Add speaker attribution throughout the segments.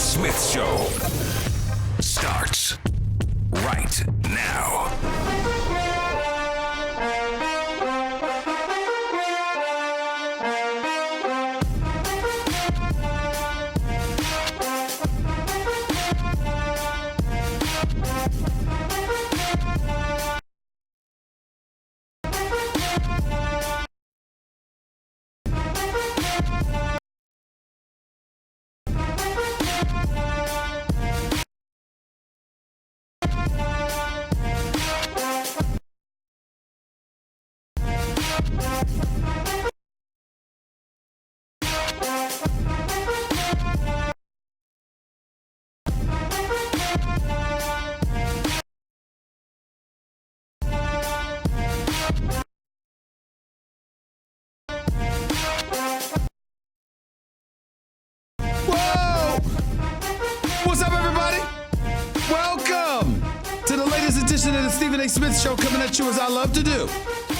Speaker 1: Smith Show starts right now.
Speaker 2: What's up, everybody? Welcome to the latest edition of the Stephen A. Smith Show, coming at you as I love to do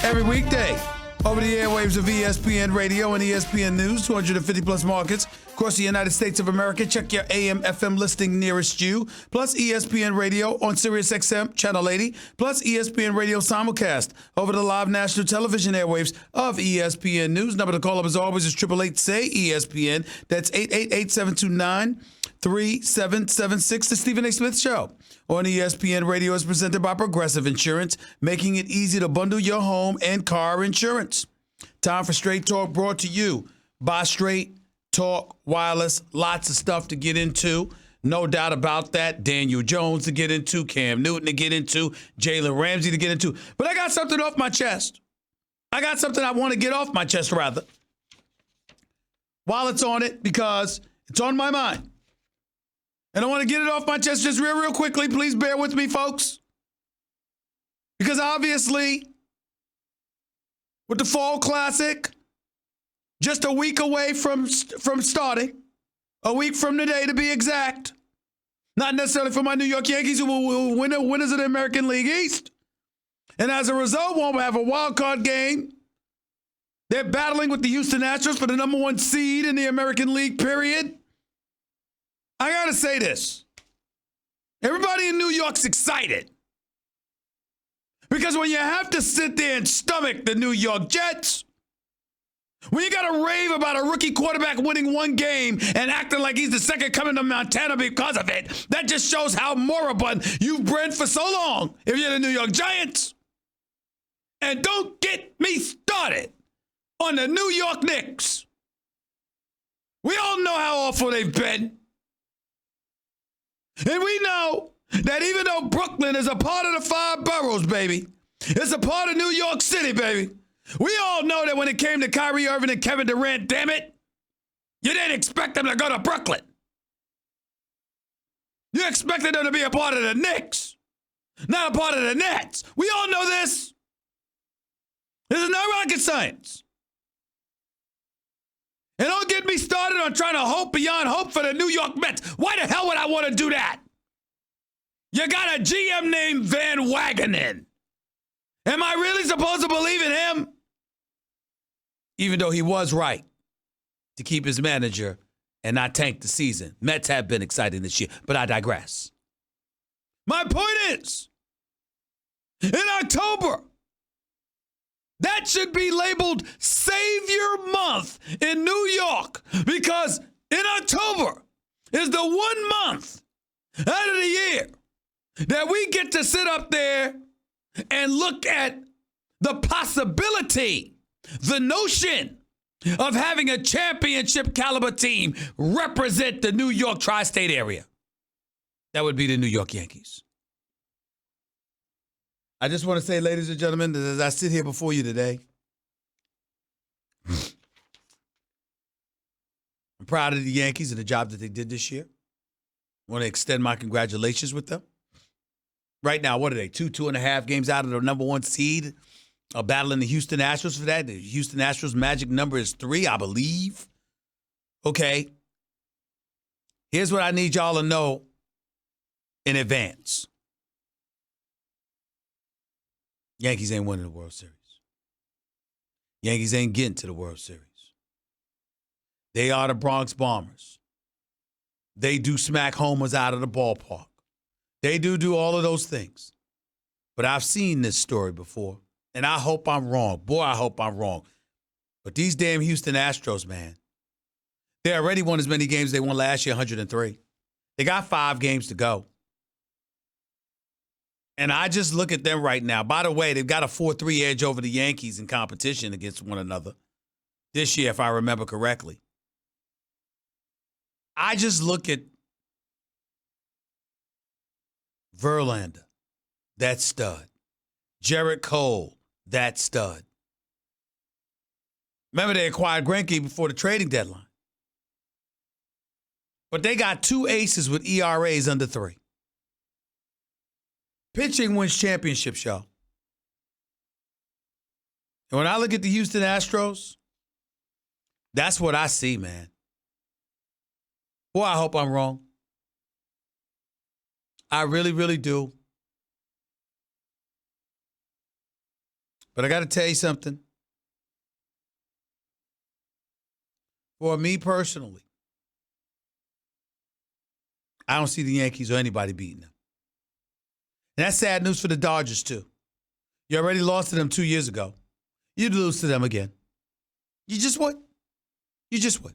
Speaker 2: every weekday over the airwaves of ESPN Radio and ESPN News, 250 plus markets across the United States of America. Check your AM, FM listing nearest you, plus ESPN Radio on Sirius XM Channel 80, plus ESPN Radio simulcast over the live national television airwaves of ESPN News. Number to call up as always is 888-SAY-ESPN. That's 888-729-3776. The Stephen A. Smith Show on ESPN Radio is presented by Progressive Insurance, making it easy to bundle your home and car insurance. Time for Straight Talk, brought to you by Straight Talk Wireless. Lots of stuff to get into. No doubt about that. Daniel Jones to get into, Cam Newton to get into, Jalen Ramsey to get into. But I got something off my chest. I got something I want to get off my chest, rather, while it's on it, because it's on my mind. And I want to get it off my chest just real quickly. Please bear with me, folks. Because obviously, with the Fall Classic just a week away from starting, a week from today to be exact, not necessarily for my New York Yankees, who will win winners of the American League East. And as a result, won't have a wild card game. They're battling with the Houston Astros for the number one seed in the American League, period. I got to say this. Everybody in New York's excited. Because when you have to sit there and stomach the New York Jets, when you got to rave about a rookie quarterback winning one game and acting like he's the second coming to Montana because of it, that just shows how moribund you've bred for so long if you're the New York Giants. And don't get me started on the New York Knicks. We all know how awful they've been. And we know that even though Brooklyn is a part of the five boroughs, baby, it's a part of New York City, baby. We all know that when it came to Kyrie Irving and Kevin Durant, damn it, you didn't expect them to go to Brooklyn. You expected them to be a part of the Knicks, not a part of the Nets. We all know this. This is not rocket science. And don't get me started on trying to hope beyond hope for the New York Mets. Why the hell would I want to do that? You got a GM named Van Wagenen. Am I really supposed to believe in him? Even though he was right to keep his manager and not tank the season. Mets have been exciting this year, but I digress. My point is, in October, that should be labeled Savior Month in New York, because in October is the 1 month out of the year that we get to sit up there and look at the possibility, the notion of having a championship caliber team represent the New York tri-state area. That would be the New York Yankees. I just want to say, ladies and gentlemen, that as I sit here before you today, I'm proud of the Yankees and the job that they did this year. I want to extend my congratulations with them. Right now, what are they? 2.5 games out of the number one seed, battling the Houston Astros for that. The Houston Astros magic number is 3, I believe. Okay. Here's what I need y'all to know in advance. Yankees ain't winning the World Series. Yankees ain't getting to the World Series. They are the Bronx Bombers. They do smack homers out of the ballpark. They do all of those things. But I've seen this story before, and I hope I'm wrong. Boy, I hope I'm wrong. But these damn Houston Astros, man, they already won as many games as they won last year, 103. They got 5 games to go. And I just look at them right now. By the way, they've got a 4-3 edge over the Yankees in competition against one another this year, if I remember correctly. I just look at Verlander, that stud. Jarrett Cole, that stud. Remember, they acquired Greinke before the trading deadline. But they got 2 aces with ERAs under 3. Pitching wins championships, y'all. And when I look at the Houston Astros, that's what I see, man. Boy, I hope I'm wrong. I really, really do. But I got to tell you something. For me personally, I don't see the Yankees or anybody beating them. And that's sad news for the Dodgers, too. You already lost to them 2 years ago. You'd lose to them again. You just would. You just would.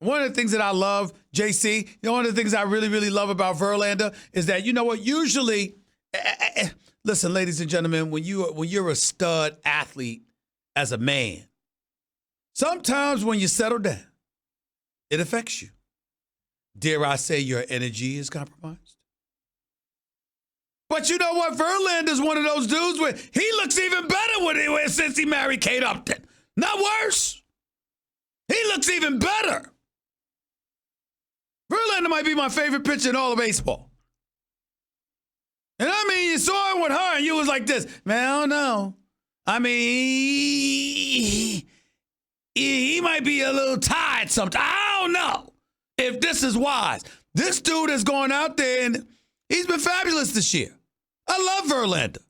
Speaker 2: One of the things that I love, JC, one of the things I really, really love about Verlander is that, you know what, usually, listen, ladies and gentlemen, when you're a stud athlete as a man, sometimes when you settle down, it affects you. Dare I say your energy is compromised? But you know what? Verlander's one of those dudes where he looks even better since he married Kate Upton. Not worse. He looks even better. Verlander might be my favorite pitcher in all of baseball. And I mean, you saw him with her and you was like this. Man, I don't know. I mean, he might be a little tired sometimes. I don't know if this is wise. This dude has gone out there and he's been fabulous this year. I love Verlander.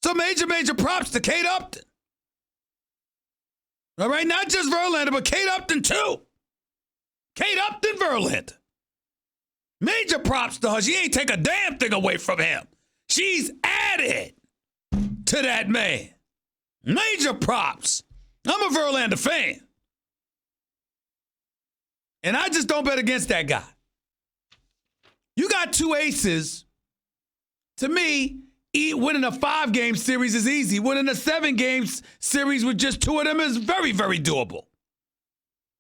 Speaker 2: So major props to Kate Upton. All right, not just Verlander, but Kate Upton too. Kate Upton, Verlander. Major props to her. She ain't take a damn thing away from him. She's added to that man. Major props. I'm a Verlander fan. And I just don't bet against that guy. You got 2 aces. To me, winning a 5-game series is easy. Winning a 7-game series with just 2 of them is very, very doable.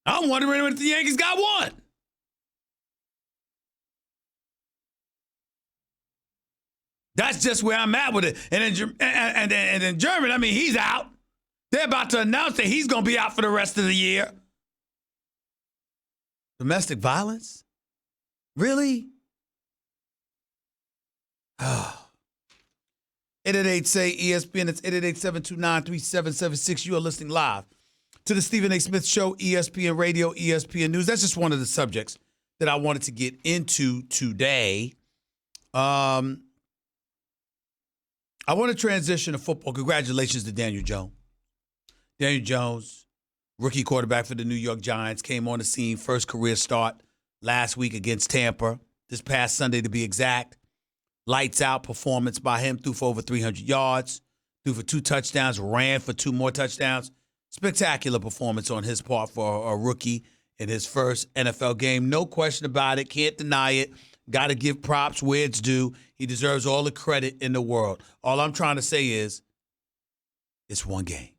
Speaker 2: I'm wondering if the Yankees got 1. That's just where I'm at with it. And in German, I mean, he's out. They're about to announce that he's going to be out for the rest of the year. Domestic violence? Really? Oh. 888-SAY-ESPN. It's 888-729-3776. You are listening live to the Stephen A. Smith Show, ESPN Radio, ESPN News. That's just one of the subjects that I wanted to get into today. I want to transition to football. Congratulations to Daniel Jones. Daniel Jones, rookie quarterback for the New York Giants, came on the scene, first career start last week against Tampa, this past Sunday to be exact. Lights out performance by him, threw for over 300 yards, threw for 2 touchdowns, ran for 2 more touchdowns. Spectacular performance on his part for a rookie in his first NFL game. No question about it. Can't deny it. Got to give props where it's due. He deserves all the credit in the world. All I'm trying to say is it's 1 game.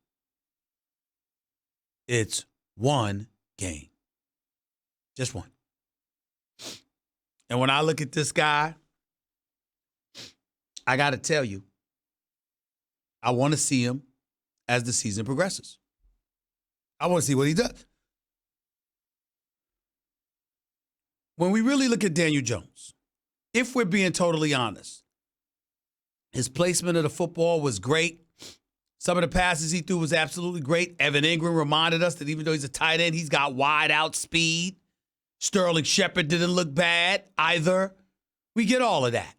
Speaker 2: It's 1 game. Just 1. And when I look at this guy, I got to tell you, I want to see him as the season progresses. I want to see what he does. When we really look at Daniel Jones, if we're being totally honest, his placement of the football was great. Some of the passes he threw was absolutely great. Evan Ingram reminded us that even though he's a tight end, he's got wide out speed. Sterling Shepard didn't look bad either. We get all of that.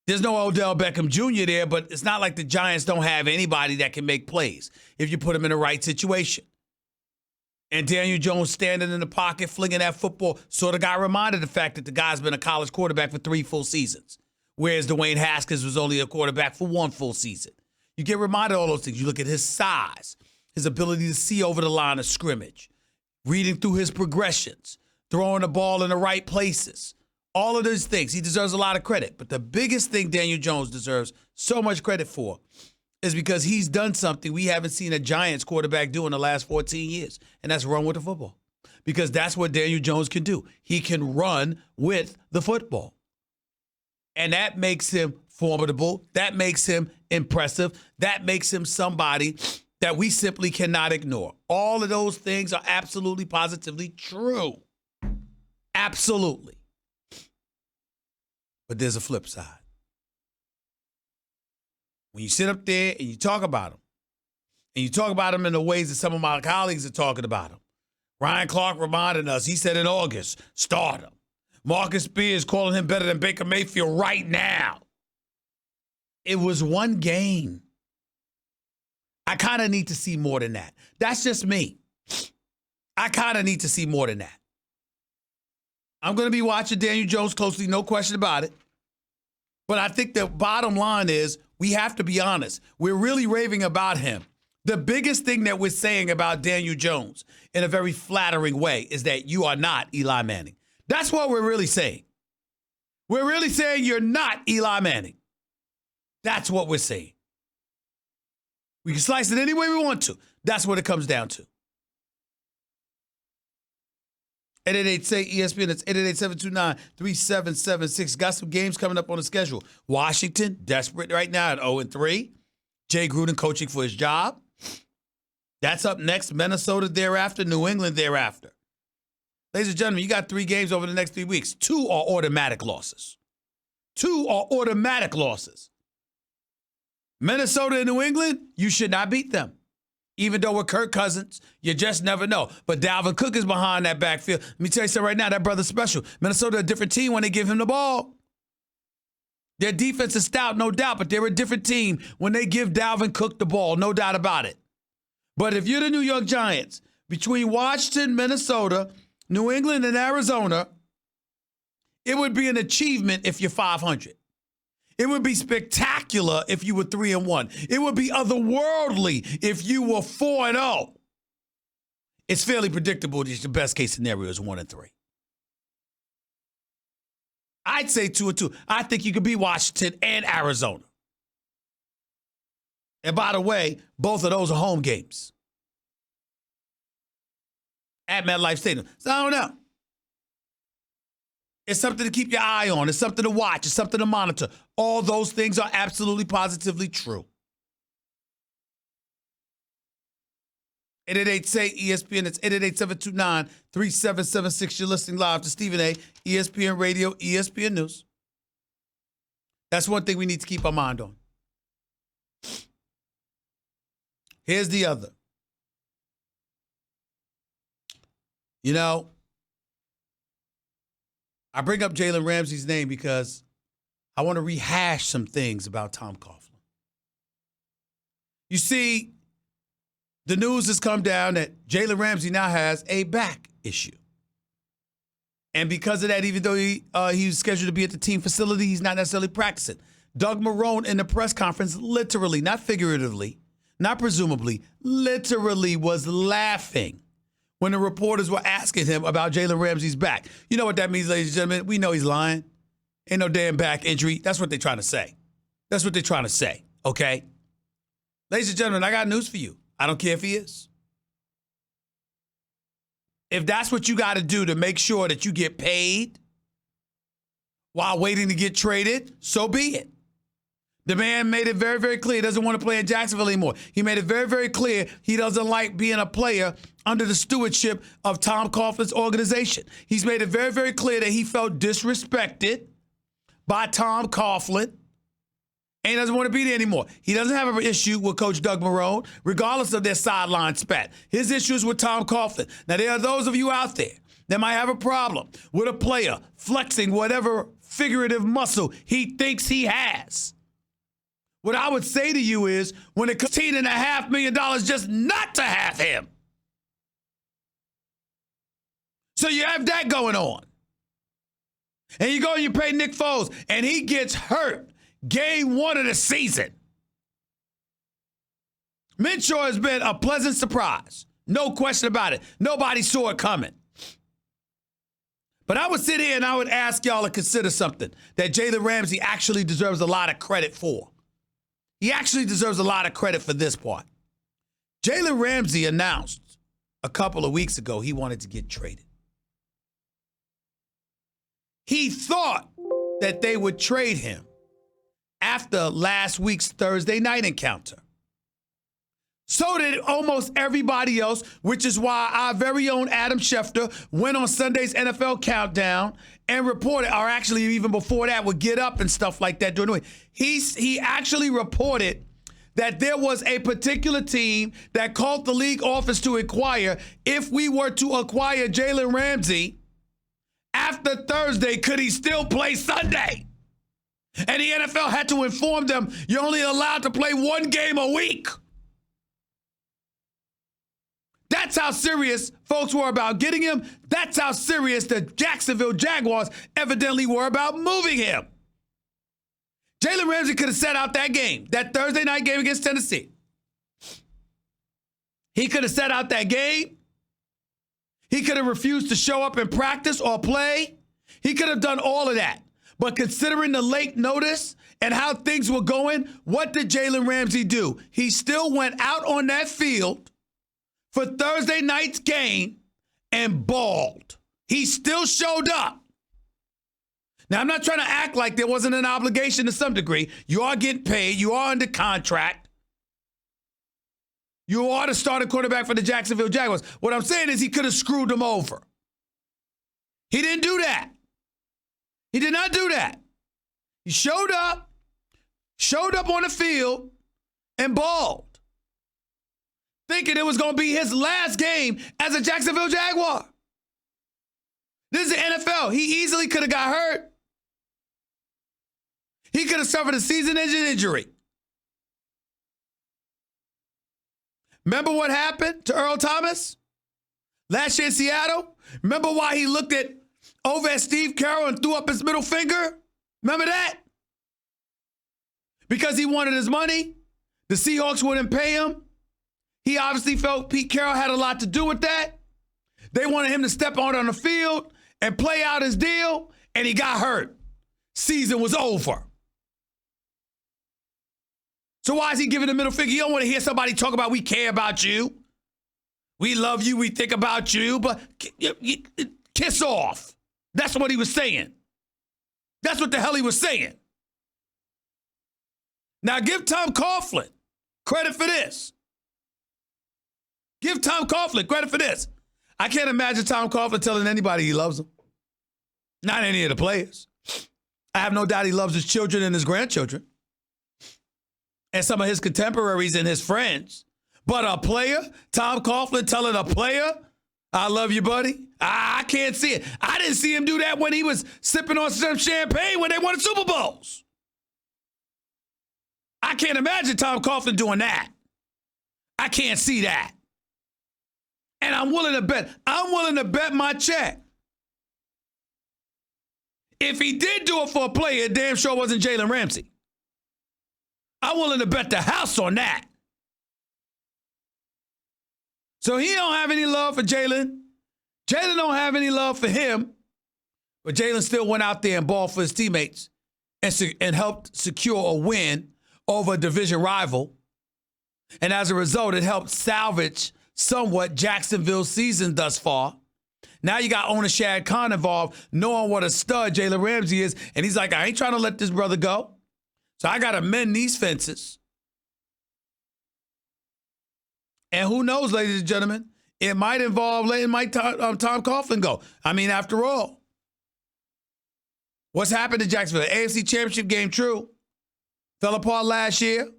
Speaker 2: There's no Odell Beckham Jr. there, but it's not like the Giants don't have anybody that can make plays if you put them in the right situation. And Daniel Jones standing in the pocket, flinging that football, sort of got reminded of the fact that the guy's been a college quarterback for 3 full seasons, whereas Dwayne Haskins was only a quarterback for 1 full season. You get reminded of all those things. You look at his size, his ability to see over the line of scrimmage, reading through his progressions, throwing the ball in the right places. All of those things. He deserves a lot of credit. But the biggest thing Daniel Jones deserves so much credit for is because he's done something we haven't seen a Giants quarterback do in the last 14 years, and that's run with the football. Because that's what Daniel Jones can do. He can run with the football. And that makes him formidable. That makes him impressive. That makes him somebody that we simply cannot ignore. All of those things are absolutely, positively true. Absolutely. But there's a flip side. When you sit up there and you talk about him, and you talk about him in the ways that some of my colleagues are talking about him. Ryan Clark reminded us, he said in August, start him. Marcus Spears calling him better than Baker Mayfield right now. It was one game. I kind of need to see more than that. That's just me. I kind of need to see more than that. I'm going to be watching Daniel Jones closely, no question about it. But I think the bottom line is we have to be honest. We're really raving about him. The biggest thing that we're saying about Daniel Jones in a very flattering way is that you are not Eli Manning. That's what we're really saying. We're really saying you're not Eli Manning. That's what we're saying. We can slice it any way we want to. That's what it comes down to. 888-SAY-ESPN. That's 888-729-3776. Got some games coming up on the schedule. Washington, desperate right now at 0-3. Jay Gruden coaching for his job. That's up next. Minnesota thereafter. New England thereafter. Ladies and gentlemen, you got 3 games over the next 3 weeks. 2 are automatic losses. 2 are automatic losses. Minnesota and New England, you should not beat them. Even though with Kirk Cousins, you just never know. But Dalvin Cook is behind that backfield. Let me tell you something right now, that brother's special. Minnesota a different team when they give him the ball. Their defense is stout, no doubt, but they're a different team when they give Dalvin Cook the ball, no doubt about it. But if you're the New York Giants, between Washington, Minnesota, New England, and Arizona, it would be an achievement if you're 500. It would be spectacular if you were 3-1. It would be otherworldly if you were 4-0. It's fairly predictable that the best case scenario is 1-3. I'd say 2-2. I think you could beat Washington and Arizona. And by the way, both of those are home games at MetLife Stadium. So I don't know. It's something to keep your eye on. It's something to watch. It's something to monitor. All those things are absolutely, positively true. 888-SAY-ESPN. It's 888-729-3776. You're listening live to Stephen A. ESPN Radio, ESPN News. That's one thing we need to keep our mind on. Here's the other. You know, I bring up Jalen Ramsey's name because I want to rehash some things about Tom Coughlin. You see, the news has come down that Jalen Ramsey now has a back issue. And because of that, even though he was scheduled to be at the team facility, he's not necessarily practicing. Doug Marrone in the press conference literally, not figuratively, not presumably, literally was laughing when the reporters were asking him about Jalen Ramsey's back. You know what that means, ladies and gentlemen? We know he's lying. Ain't no damn back injury. That's what they're trying to say. That's what they're trying to say, okay? Ladies and gentlemen, I got news for you. I don't care if he is. If that's what you got to do to make sure that you get paid while waiting to get traded, so be it. The man made it very, very clear he doesn't want to play in Jacksonville anymore. He made it very, very clear he doesn't like being a player under the stewardship of Tom Coughlin's organization. He's made it very, very clear that he felt disrespected by Tom Coughlin and he doesn't want to be there anymore. He doesn't have an issue with Coach Doug Marrone, regardless of their sideline spat. His issue is with Tom Coughlin. Now, there are those of you out there that might have a problem with a player flexing whatever figurative muscle he thinks he has. What I would say to you is, when it comes to $18.5 million just not to have him, So you have that going on. And you go and you pay Nick Foles, and he gets hurt game 1 of the season. Minshew has been a pleasant surprise. No question about it. Nobody saw it coming. But I would sit here and I would ask y'all to consider something that Jalen Ramsey actually deserves a lot of credit for. He actually deserves a lot of credit for this part. Jalen Ramsey announced a couple of weeks ago he wanted to get traded. He thought that they would trade him after last week's Thursday night encounter. So did almost everybody else, which is why our very own Adam Schefter went on Sunday's NFL Countdown and reported, or actually even before that, would get up and stuff like that during the week. He actually reported that there was a particular team that called the league office to inquire if we were to acquire Jalen Ramsey after Thursday, could he still play Sunday? And the NFL had to inform them, you're only allowed to play 1 game a week. That's how serious folks were about getting him. That's how serious the Jacksonville Jaguars evidently were about moving him. Jalen Ramsey could have sat out that game, that Thursday night game against Tennessee. He could have sat out that game. He could have refused to show up and practice or play. He could have done all of that. But considering the late notice and how things were going, what did Jalen Ramsey do? He still went out on that field for Thursday night's game and balled. He still showed up. Now, I'm not trying to act like there wasn't an obligation to some degree. You are getting paid. You are under contract. You are the starting quarterback for the Jacksonville Jaguars. What I'm saying is he could have screwed them over. He didn't do that. He did not do that. He showed up on the field, and balled, thinking it was going to be his last game as a Jacksonville Jaguar. This is the NFL. He easily could have got hurt. He could have suffered a season-ending injury. Remember what happened to Earl Thomas last year in Seattle? Remember why he looked over at Steve Carroll and threw up his middle finger? Remember that? Because he wanted his money. The Seahawks wouldn't pay him. He obviously felt Pete Carroll had a lot to do with that. They wanted him to step out on the field and play out his deal, and he got hurt. Season was over. So why is he giving the middle finger? You don't want to hear somebody talk about we care about you. We love you. We think about you. But kiss off. That's what he was saying. That's what the hell he was saying. Now give Tom Coughlin credit for this. Give Tom Coughlin credit for this. I can't imagine Tom Coughlin telling anybody he loves them. Not any of the players. I have no doubt he loves his children and his grandchildren and some of his contemporaries and his friends. But a player, Tom Coughlin telling a player, I love you, buddy. I can't see it. I didn't see him do that when he was sipping on some champagne when they won the Super Bowls. I can't imagine Tom Coughlin doing that. I can't see that. And I'm willing to bet my check. If he did do it for a player, it damn sure wasn't Jalen Ramsey. I'm willing to bet the house on that. So he don't have any love for Jalen. Jalen don't have any love for him. But Jalen still went out there and balled for his teammates and helped secure a win over a division rival. And as a result, it helped salvage somewhat Jacksonville's season thus far. Now you got owner Shad Khan involved, knowing what a stud Jalen Ramsey is. And he's like, I ain't trying to let this brother go. So I got to mend these fences. And who knows, ladies and gentlemen, it might involve letting Tom Coughlin go. I mean, after all, what's happened to Jacksonville? The AFC Championship game, true. Fell apart last year.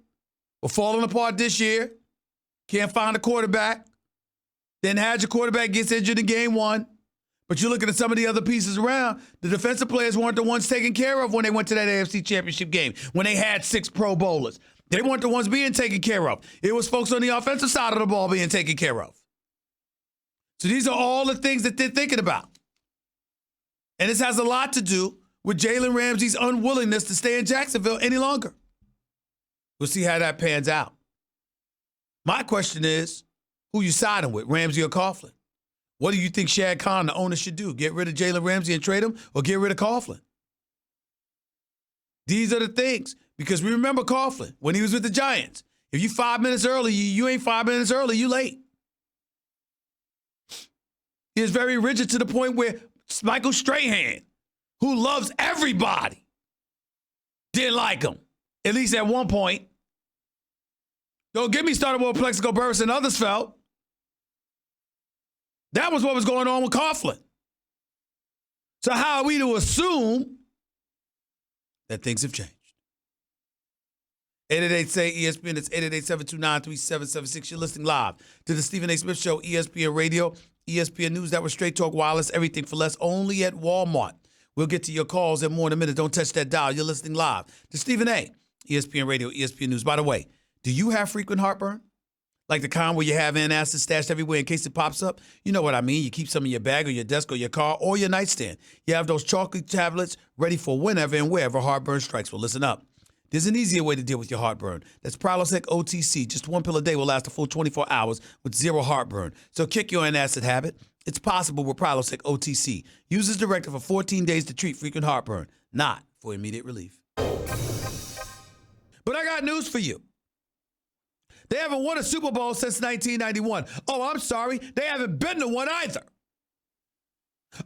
Speaker 2: We're falling apart this year. Can't find a quarterback. Then had your quarterback gets injured in game 1. But you're looking at some of the other pieces around. The defensive players weren't the ones taken care of when they went to that AFC Championship game, when they had 6 Pro Bowlers. They weren't the ones being taken care of. It was folks on the offensive side of the ball being taken care of. So these are all the things that they're thinking about. And this has a lot to do with Jalen Ramsey's unwillingness to stay in Jacksonville any longer. We'll see how that pans out. My question is, who you siding with, Ramsey or Coughlin? What do you think Shad Khan, the owner, should do? Get rid of Jalen Ramsey and trade him, or get rid of Coughlin? These are the things. Because we remember Coughlin when he was with the Giants. If you 5 minutes early, you ain't 5 minutes early, you late. He is very rigid to the point where Michael Strahan, who loves everybody, didn't like him, at least at one point. Don't get me started with Plexico Burris and others felt. That was what was going on with Coughlin. So how are we to assume that things have changed? 888-SAY-ESPN. It's 888-729-3776. You're listening live to the Stephen A. Smith Show, ESPN Radio, ESPN News Network, Straight Talk Wireless, everything for less, only at Walmart. We'll get to your calls in more in a minute. Don't touch that dial. You're listening live to Stephen A., ESPN Radio, ESPN News. By the way, do you have frequent heartburn? Like the kind where you have antacids stashed everywhere in case it pops up? You know what I mean. You keep some in your bag or your desk or your car or your nightstand. You have those chocolate tablets ready for whenever and wherever heartburn strikes. Well, listen up. There's an easier way to deal with your heartburn. That's Prilosec OTC. Just one pill a day will last a full 24 hours with zero heartburn. So kick your antacid habit. It's possible with Prilosec OTC. Use as directed for 14 days to treat frequent heartburn, not for immediate relief. But I got news for you. They haven't won a Super Bowl since 1991. Oh, I'm sorry. They haven't been to one either.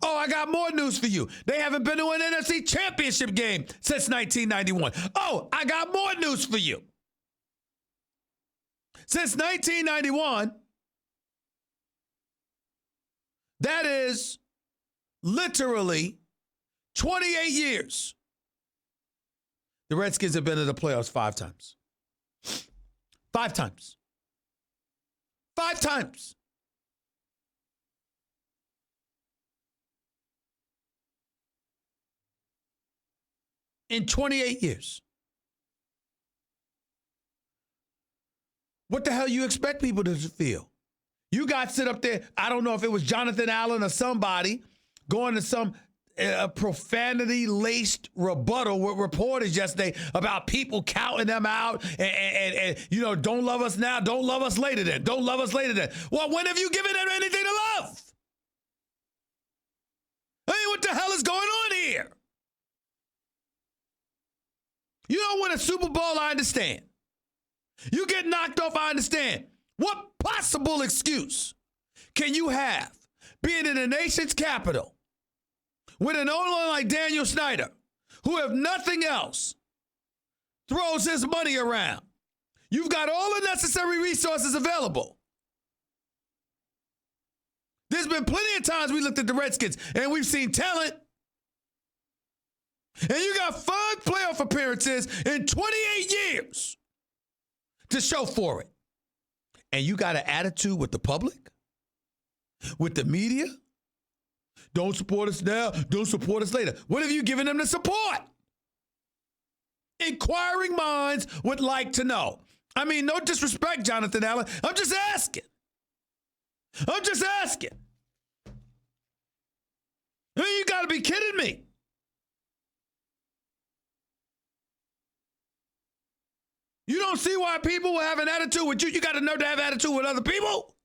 Speaker 2: Oh, I got more news for you. They haven't been to an NFC Championship game since 1991. Oh, I got more news for you. Since 1991, that is literally 28 years. The Redskins have been to the playoffs 5 times. 5 times. 5 times. In 28 years. What the hell you expect people to feel? You got sit up there, I don't know if it was Jonathan Allen or somebody, going to some profanity-laced rebuttal with reporters yesterday about people counting them out and you know, don't love us now, don't love us later then, don't love us later then. Well, when have you given them anything to love? I mean, what the hell is going on here? You don't win a Super Bowl, I understand. You get knocked off, I understand. What possible excuse can you have being in the nation's capital with an owner like Daniel Snyder, who, if nothing else, throws his money around? You've got all the necessary resources available. There's been plenty of times we looked at the Redskins and we've seen talent. And you got 5 playoff appearances in 28 years to show for it. And you got an attitude with the public, with the media. Don't support us now, don't support us later. What have you given them to support? Inquiring minds would like to know. I mean, no disrespect, Jonathan Allen. I'm just asking. I'm just asking. I mean, you got to be kidding me. You don't see why people will have an attitude with you. You got to know to have attitude with other people.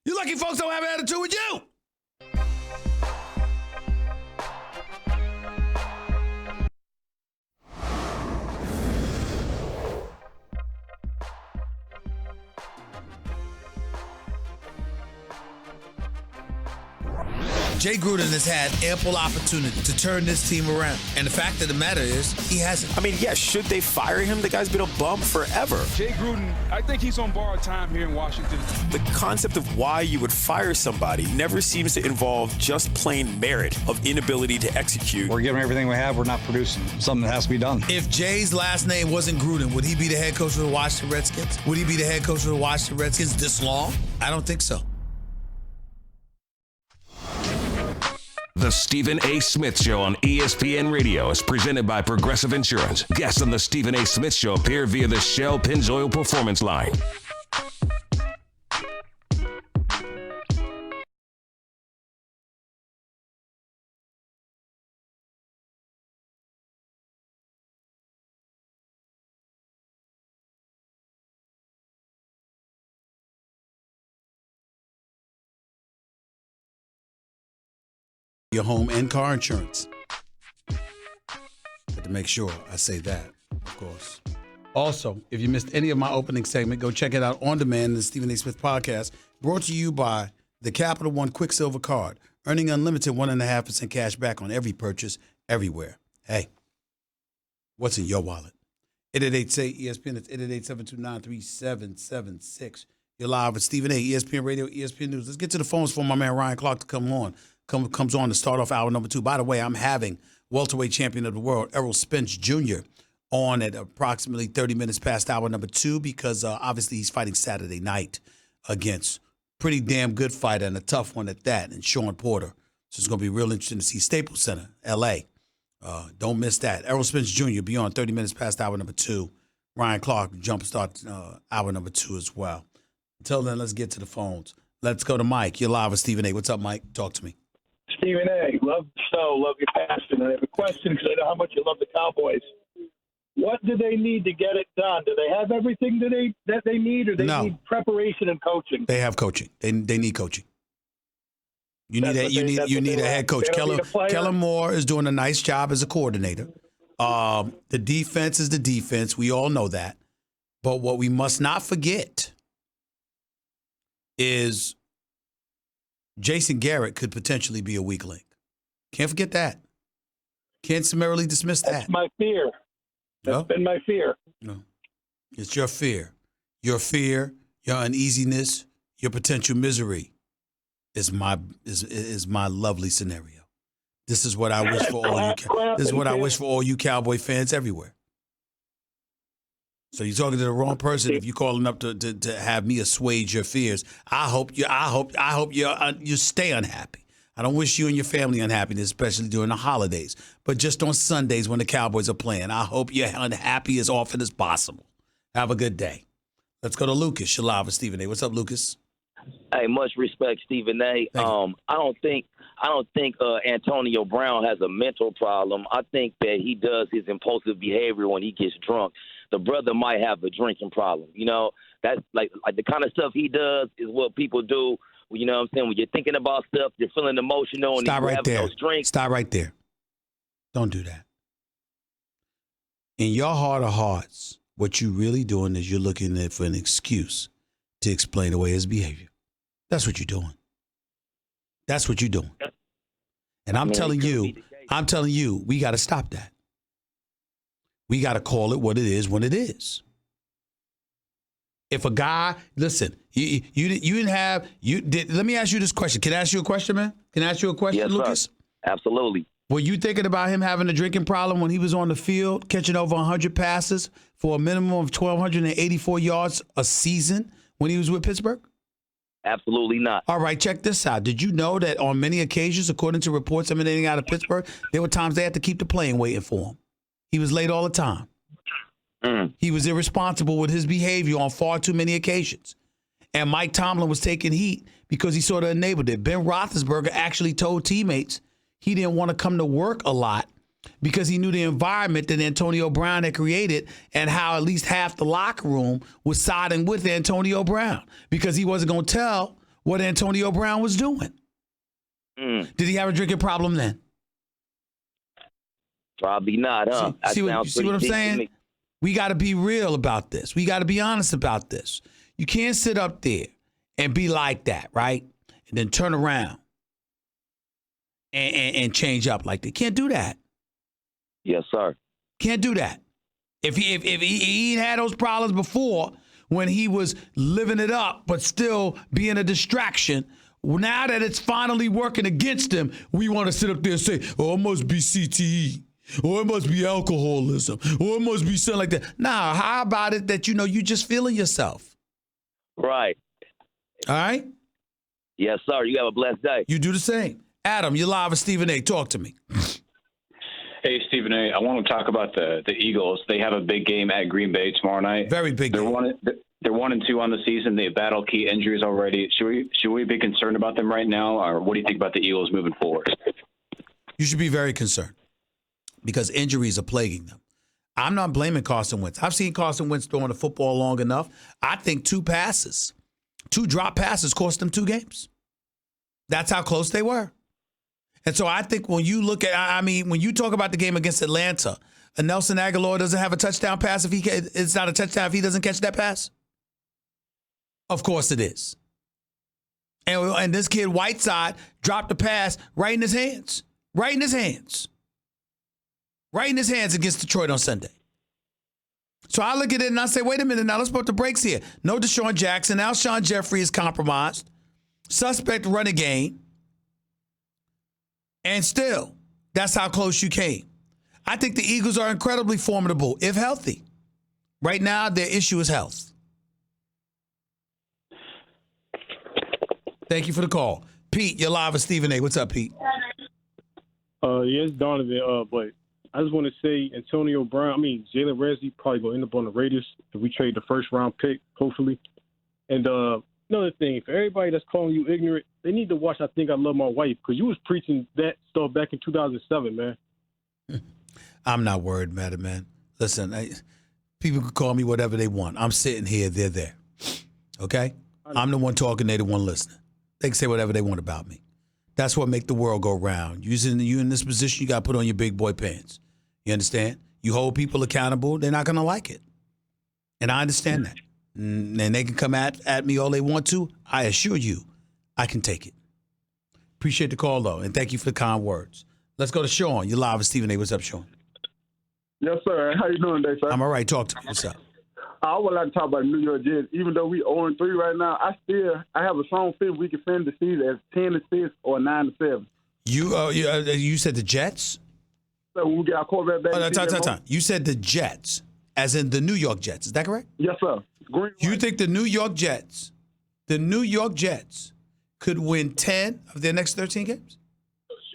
Speaker 2: You lucky folks don't have an attitude with you. Jay Gruden has had ample opportunity to turn this team around. And the fact of the matter is, he hasn't.
Speaker 3: I mean, yes, should they fire him? The guy's been a bum forever.
Speaker 4: Jay Gruden, I think he's on borrowed time here in Washington.
Speaker 3: The concept of why you would fire somebody never seems to involve just plain merit of inability to execute.
Speaker 5: We're giving everything we have. We're not producing. Something that has to be done.
Speaker 2: If Jay's last name wasn't Gruden, would he be the head coach of the Washington Redskins? Would he be the head coach of the Washington Redskins this long? I don't think so.
Speaker 1: The Stephen A. Smith Show on ESPN Radio is presented by Progressive Insurance. Guests on the Stephen A. Smith Show appear via the Shell Pennzoil Performance Line.
Speaker 2: your home and car insurance. But to make sure I say that, of course. Also, if you missed any of my opening segment, go check it out on demand in the Stephen A. Smith podcast, brought to you by the Capital One Quicksilver Card, earning unlimited 1.5% cash back on every purchase, everywhere. Hey, what's in your wallet? 888-SAY-ESPN. It's 888-729-3776. You're live with Stephen A., ESPN Radio, ESPN News. Let's get to the phones for my man Ryan Clark to come on. Comes on to start off hour number 2. By the way, I'm having welterweight champion of the world, Errol Spence Jr., on at approximately 30 minutes past hour number 2 because obviously he's fighting Saturday night against pretty damn good fighter and a tough one at that, and Sean Porter. So it's going to be real interesting to see Staples Center, L.A. Don't miss that. Errol Spence Jr. be on 30 minutes past hour number 2. Ryan Clark jumpstart hour number 2 as well. Until then, let's get to the phones. Let's go to Mike. You're live with Stephen A. What's up, Mike? Talk to me.
Speaker 6: Stephen A., love the show, love your passion. I have a question because I know how much you love the Cowboys. What do they need to get it done? Do they have everything that they need, or they need preparation and coaching?
Speaker 2: They have coaching. They need coaching. You need a head coach. Kellen Moore is doing a nice job as a coordinator. The defense is the defense. We all know that. But what we must not forget is Jason Garrett could potentially be a weak link. Can't forget that. Can't summarily dismiss that.
Speaker 6: That's my fear. That's been my fear.
Speaker 2: No. It's your fear. Your fear, your uneasiness, your potential misery is my lovely scenario. This is what I wish for all you. This is what I wish for all you Cowboy fans everywhere. So you're talking to the wrong person if you're calling up to have me assuage your fears. I hope you stay unhappy. I don't wish you and your family unhappiness, especially during the holidays. But just on Sundays when the Cowboys are playing, I hope you're unhappy as often as possible. Have a good day. Let's go to Lucas. You're live with Stephen A. What's up, Lucas?
Speaker 7: Hey, much respect, Stephen A. I don't think Antonio Brown has a mental problem. I think that he does his impulsive behavior when he gets drunk. The brother might have a drinking problem. You know, that's like the kind of stuff he does is what people do. You know what I'm saying? When you're thinking about stuff, you're feeling emotional, and
Speaker 2: Stop
Speaker 7: you're
Speaker 2: right
Speaker 7: having
Speaker 2: there.
Speaker 7: those drinks.
Speaker 2: Stop right there. Don't do that. In your heart of hearts, what you're really doing is you're looking for an excuse to explain away his behavior. That's what you're doing. That's what you're doing. And I'm telling you, we got to stop that. We got to call it what it is when it is. If a guy, listen, let me ask you this question. Can I ask you a question, man? Can I ask you a question,
Speaker 7: Yes,
Speaker 2: Lucas?
Speaker 7: sir. Absolutely.
Speaker 2: Were you thinking about him having a drinking problem when he was on the field, catching over 100 passes for a minimum of 1,284 yards a season when he was with Pittsburgh?
Speaker 7: Absolutely not.
Speaker 2: All right, check this out. Did you know that on many occasions, according to reports emanating out of Pittsburgh, there were times they had to keep the plane waiting for him? He was late all the time. He was irresponsible with his behavior on far too many occasions. And Mike Tomlin was taking heat because he sort of enabled it. Ben Roethlisberger actually told teammates he didn't want to come to work a lot because he knew the environment that Antonio Brown had created and how at least half the locker room was siding with Antonio Brown because he wasn't going to tell what Antonio Brown was doing. Did he have a drinking problem then?
Speaker 7: Probably not, huh?
Speaker 2: See what I'm saying? We got to be real about this. We got to be honest about this. You can't sit up there and be like that, right? And then turn around and change up like that. Can't do that.
Speaker 7: Yes, sir.
Speaker 2: Can't do that. If he had those problems before when he was living it up but still being a distraction, now that it's finally working against him, we want to sit up there and say, oh, it must be CTE. Or it must be alcoholism. Or it must be something like that. Nah, how about it that, you just feeling yourself?
Speaker 7: Right.
Speaker 2: All right?
Speaker 7: Yes, sir. You have a blessed day.
Speaker 2: You do the same. Adam, you're live with Stephen A. Talk to me.
Speaker 8: Hey, Stephen A. I want to talk about the Eagles. They have a big game at Green Bay tomorrow night.
Speaker 2: Very big
Speaker 8: They're
Speaker 2: game.
Speaker 8: They're 1-2 on the season. They battle key injuries already. Should we be concerned about them right now, or what do you think about the Eagles moving forward?
Speaker 2: You should be very concerned because injuries are plaguing them. I'm not blaming Carson Wentz. I've seen Carson Wentz throwing the football long enough. I think two drop passes cost them 2 games. That's how close they were. And so I think when you look at, when you talk about the game against Atlanta, Nelson Aguilar doesn't have a touchdown pass if it's not a touchdown if he doesn't catch that pass? Of course it is. And this kid Whiteside dropped the pass right in his hands. Right in his hands. Right in his hands against Detroit on Sunday. So I look at it and I say, wait a minute, now let's put the brakes here. No Deshaun Jackson. Alshon Jeffrey is compromised. Suspect running game. And still, that's how close you came. I think the Eagles are incredibly formidable, if healthy. Right now, their issue is health. Thank you for the call. Pete, you're live with Stephen A. What's up, Pete?
Speaker 9: Yes, Donovan. But I just want to say Antonio Brown, Jalen Ramsey probably going to end up on the Raiders if we trade the first-round pick, hopefully. And another thing, for everybody that's calling you ignorant, they need to watch I Think I Love My Wife, because you was preaching that stuff back in 2007, man.
Speaker 2: I'm not worried about it, man. Listen, people can call me whatever they want. I'm sitting here, they're there. Okay? I'm the one talking, they're the one listening. They can say whatever they want about me. That's what make the world go round. You in this position, you got to put on your big boy pants. You understand? You hold people accountable, they're not going to like it. And I understand that. And they can come at me all they want to. I assure you, I can take it. Appreciate the call, though, and thank you for the kind words. Let's go to Sean. You're live with Stephen A. What's up, Sean?
Speaker 10: Yes, sir. How you doing today, sir?
Speaker 2: I'm all right. Talk to me. What's up?
Speaker 10: I would like to talk about the New York Jets. Even though we 0-3 right now, I have a strong feeling we can finish the season as 10-6 or 9-7.
Speaker 2: You said the Jets?
Speaker 10: So when we get our quarterback back.
Speaker 2: Time. You said the Jets, as in the New York Jets. Is that correct?
Speaker 10: Yes, sir.
Speaker 2: You think the New York Jets could win 10 of their next 13 games?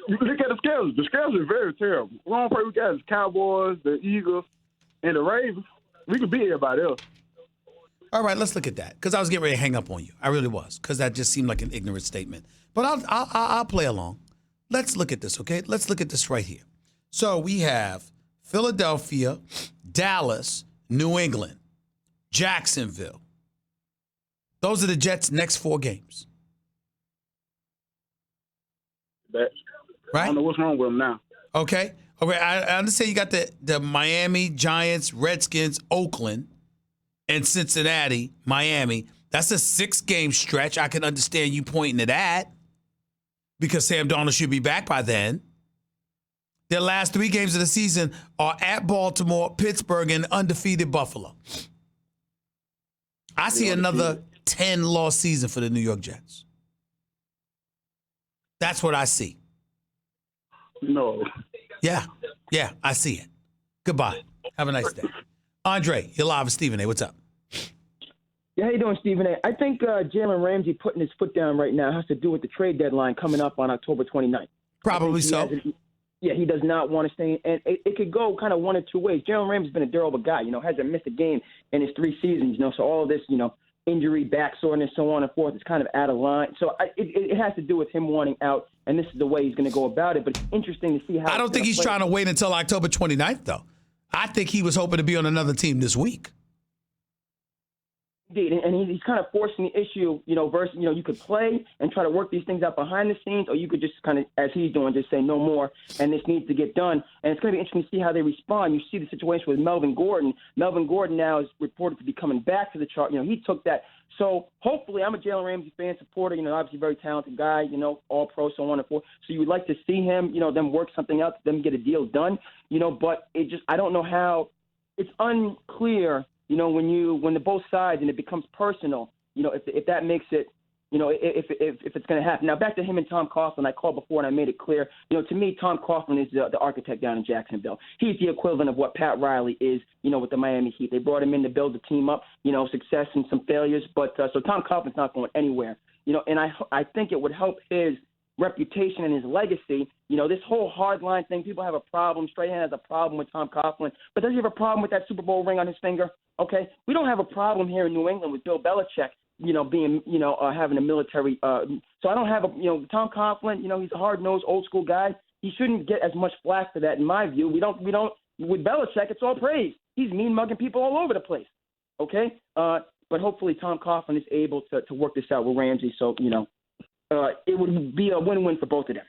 Speaker 10: You can look at the schedule. The schedule is very terrible. The wrong play we got is the Cowboys, the Eagles, and the Ravens. We could beat everybody else.
Speaker 2: All right, let's look at that. Because I was getting ready to hang up on you. I really was. Because that just seemed like an ignorant statement. But I'll play along. Let's look at this, okay? Let's look at this right here. So we have Philadelphia, Dallas, New England, Jacksonville. Those are the Jets' next 4 games. Right?
Speaker 10: I don't know what's wrong with them now.
Speaker 2: Okay. I understand you got the Miami, Giants, Redskins, Oakland, and Cincinnati, Miami. That's a 6-game stretch. I can understand you pointing to that because Sam Darnold should be back by then. Their last 3 games of the season are at Baltimore, Pittsburgh, and undefeated Buffalo. I see another 10-loss season for the New York Jets. That's what I see.
Speaker 10: No.
Speaker 2: Yeah, I see it. Goodbye. Have a nice day. Andre, you're live with Stephen A. What's up?
Speaker 11: Yeah, how you doing, Stephen A? I think Jalen Ramsey putting his foot down right now has to do with the trade deadline coming up on October 29th.
Speaker 2: Probably so.
Speaker 11: He does not want to stay. And it could go kind of one of 2 ways. Jalen Ramsey's been a durable guy, hasn't missed a game in his 3 seasons, so all of this, injury, back soreness, so on and forth, is kind of out of line. So it has to do with him wanting out, and this is the way he's going to go about it. But it's interesting to see how.
Speaker 2: I don't think he's trying to wait until October 29th, though. I think he was hoping to be on another team this week.
Speaker 11: Indeed, and he's kind of forcing the issue, versus, you could play and try to work these things out behind the scenes, or you could just kind of, as he's doing, just say no more, and this needs to get done. And it's going to be interesting to see how they respond. You see the situation with Melvin Gordon. Melvin Gordon now is reported to be coming back to the chart. He took that. So hopefully, I'm a Jalen Ramsey fan supporter, obviously very talented guy, all pro, so on and forth. So you would like to see him, them work something out, them get a deal done, but I don't know how. It's unclear. When the both sides and it becomes personal, if that makes it, if it's going to happen. Now, back to him and Tom Coughlin, I called before and I made it clear. To me, Tom Coughlin is the architect down in Jacksonville. He's the equivalent of what Pat Riley is, with the Miami Heat. They brought him in to build the team up, success and some failures. But so Tom Coughlin's not going anywhere, and I think it would help his reputation and his legacy. This whole hardline thing, people have a problem. Strahan has a problem with Tom Coughlin. But does he have a problem with that Super Bowl ring on his finger? Okay, we don't have a problem here in New England with Bill Belichick, being, having a military. So I don't have Tom Coughlin. He's a hard-nosed, old-school guy. He shouldn't get as much flack for that, in my view. We don't. With Belichick, it's all praise. He's mean-mugging people all over the place. Okay, but hopefully Tom Coughlin is able to work this out with Ramsey. So it would be a win-win for both of them.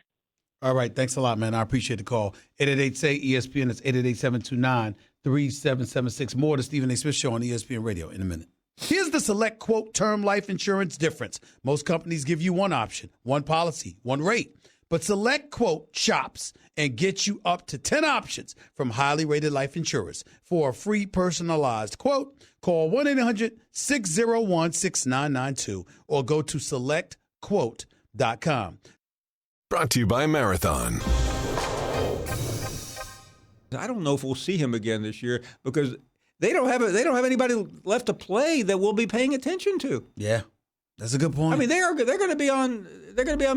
Speaker 2: All right. Thanks a lot, man. I appreciate the call. 888-SAY-ESPN. It's 888-729-3776. More of the Stephen A. Smith Show on ESPN Radio in a minute. Here's the Select Quote term life insurance difference. Most companies give you one option, one policy, one rate. But Select Quote shops and gets you up to 10 options from highly rated life insurers. For a free personalized quote, call 1-800-601-6992 or go to selectquote.com.
Speaker 12: Brought to you by Marathon.
Speaker 13: I don't know if we'll see him again this year because they don't have anybody left to play that we'll be paying attention to.
Speaker 2: Yeah, that's a good point.
Speaker 13: I mean, they're going to be on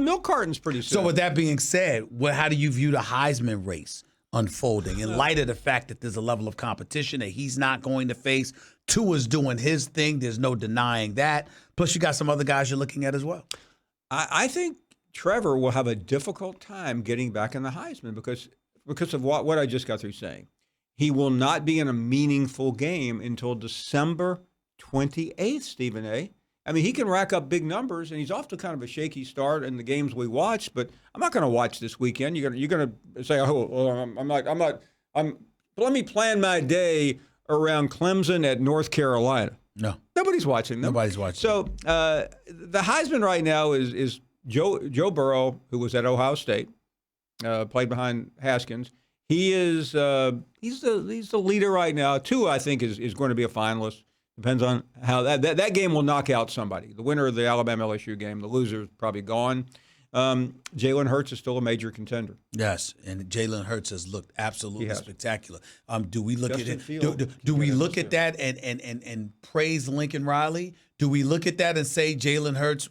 Speaker 13: milk cartons pretty soon.
Speaker 2: So with that being said, how do you view the Heisman race unfolding in light of the fact that there's a level of competition that he's not going to face? Tua's doing his thing. There's no denying that. Plus, you got some other guys you're looking at as well.
Speaker 13: I think Trevor will have a difficult time getting back in the Heisman because of what I just got through saying. He will not be in a meaningful game until December 28th, Stephen A. I mean, he can rack up big numbers, and he's off to kind of a shaky start in the games we watched. But I'm not going to watch this weekend. You're going to say, "Oh, well, I'm not." But let me plan my day around Clemson at North Carolina.
Speaker 2: No,
Speaker 13: nobody's watching them.
Speaker 2: Nobody's watching.
Speaker 13: So the Heisman right now is Joe Burrow, who was at Ohio State, played behind Haskins. He is he's the leader right now. Tua, I think, is going to be a finalist. Depends on how that game will knock out somebody. The winner of the Alabama LSU game, the loser is probably gone. Jalen Hurts is still a major contender.
Speaker 2: Yes, and Jalen Hurts has looked absolutely spectacular. Do we look
Speaker 13: Justin
Speaker 2: at it?
Speaker 13: Fields,
Speaker 2: Do we look at that and praise Lincoln Riley? Do we look at that and say Jalen Hurts?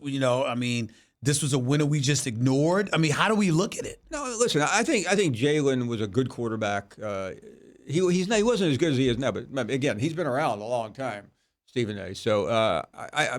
Speaker 2: This was a winner we just ignored. I mean, how do we look at it?
Speaker 13: No, listen. I think Jalen was a good quarterback. He wasn't as good as he is now, but again, he's been around a long time, Stephen A. So,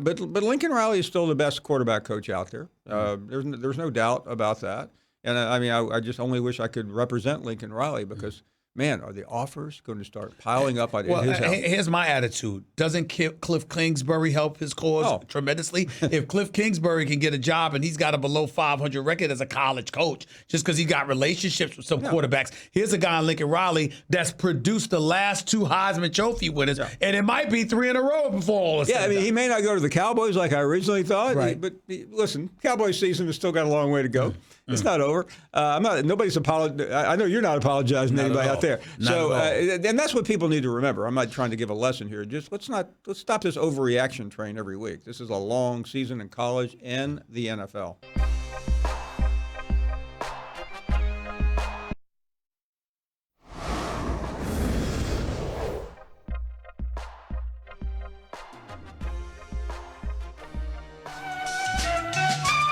Speaker 13: but Lincoln Riley is still the best quarterback coach out there. There's no doubt about that. And I just only wish I could represent Lincoln Riley because. Man, are the offers going to start piling up at his house?
Speaker 2: Here's my attitude. Doesn't Cliff Kingsbury help his cause tremendously? If Cliff Kingsbury can get a job and he's got a below 500 record as a college coach just because he got relationships with some quarterbacks, here's a guy in Lincoln Riley that's produced the last 2 Heisman Trophy winners, and it might be 3 in a row before all this.
Speaker 13: He may not go to the Cowboys like I originally thought,
Speaker 2: right.
Speaker 13: But listen, Cowboys season has still got a long way to go. It's not over. Nobody's apologizing. I know you're not apologizing to anybody out there. So, and that's what people need to remember. I'm not trying to give a lesson here. Just let's stop this overreaction train every week. This is a long season in college and the NFL.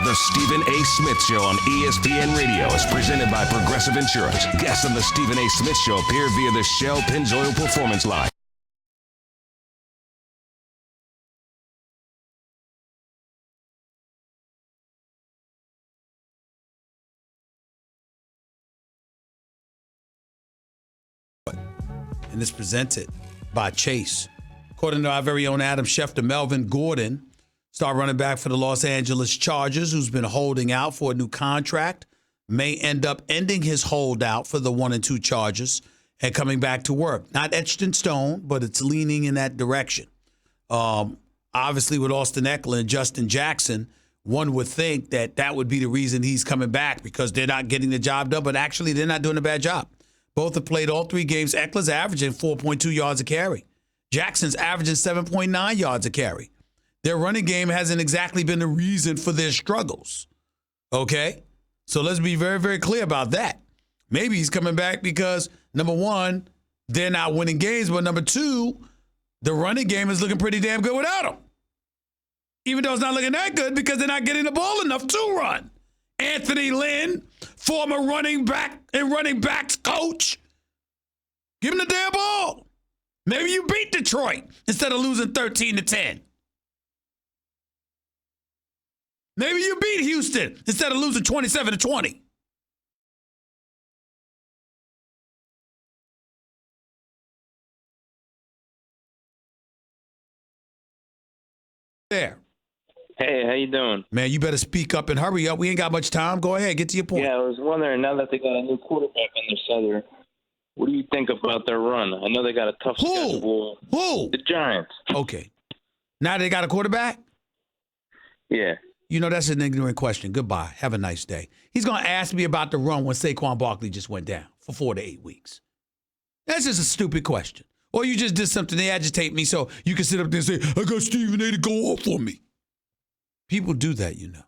Speaker 1: The Stephen A. Smith Show on ESPN Radio is presented by Progressive Insurance. Guests on the Stephen A. Smith Show appear via the Shell Pennzoil Performance Line.
Speaker 2: And it's presented by Chase. According to our very own Adam Schefter, Melvin Gordon, star running back for the Los Angeles Chargers, who's been holding out for a new contract, may end up ending his holdout for the 1 and 2 Chargers and coming back to work. Not etched in stone, but it's leaning in that direction. Obviously, with Austin Eckler and Justin Jackson, one would think that would be the reason he's coming back because they're not getting the job done, but actually they're not doing a bad job. Both have played all 3 games. Eckler's averaging 4.2 yards a carry. Jackson's averaging 7.9 yards a carry. Their running game hasn't exactly been the reason for their struggles. Okay? So let's be very, very clear about that. Maybe he's coming back because, number one, they're not winning games, but number two, the running game is looking pretty damn good without him. Even though it's not looking that good because they're not getting the ball enough to run. Anthony Lynn, former running back and running backs coach, give him the damn ball. Maybe you beat Detroit instead of losing 13-10. Maybe you beat Houston instead of losing 27-20. There.
Speaker 14: Hey, how you doing?
Speaker 2: Man, you better speak up and hurry up. We ain't got much time. Go ahead, get to your point.
Speaker 14: Yeah, I was wondering, now that they got a new quarterback on their center, what do you think about their run? I know they got a tough schedule.
Speaker 2: Who?
Speaker 14: The Giants.
Speaker 2: Okay. Now they got a quarterback?
Speaker 14: Yeah.
Speaker 2: You know, that's an ignorant question. Goodbye. Have a nice day. He's going to ask me about the run when Saquon Barkley just went down for 4 to 8 weeks. That's just a stupid question. Or you just did something to agitate me so you can sit up there and say, I got Stephen A to go off on me. People do that, you know.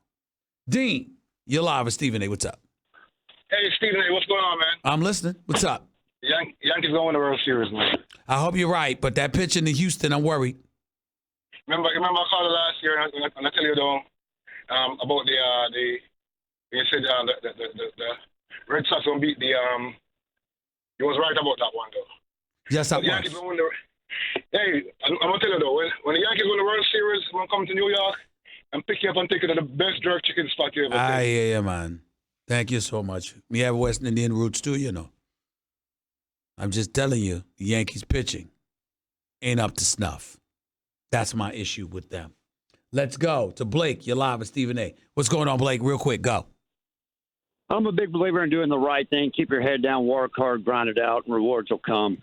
Speaker 2: Dean, you're live with Stephen A. What's up?
Speaker 15: Hey, Stephen A., what's going on, man?
Speaker 2: I'm listening. What's up?
Speaker 15: Yankees going to the World Series, man.
Speaker 2: I hope you're right, but that pitch in Houston, I'm worried.
Speaker 15: Remember I called it last year, and I tell you, though, about you said the Red Sox going to beat you was right about that one, though.
Speaker 2: Yes, I was.
Speaker 15: Yankees going to hey, I'm going to tell you, though, when the Yankees win the World Series, I'm going to come to New York and pick you up and take you to the best jerk chicken spot you ever
Speaker 2: I
Speaker 15: seen.
Speaker 2: hear you, man. Thank you so much. We have West Indian roots, too, you know. I'm just telling you, the Yankees pitching ain't up to snuff. That's my issue with them. Let's go to Blake. You're live with Stephen A. What's going on, Blake? Real quick, go.
Speaker 16: I'm a big believer in doing the right thing. Keep your head down, work hard, grind it out, and rewards will come.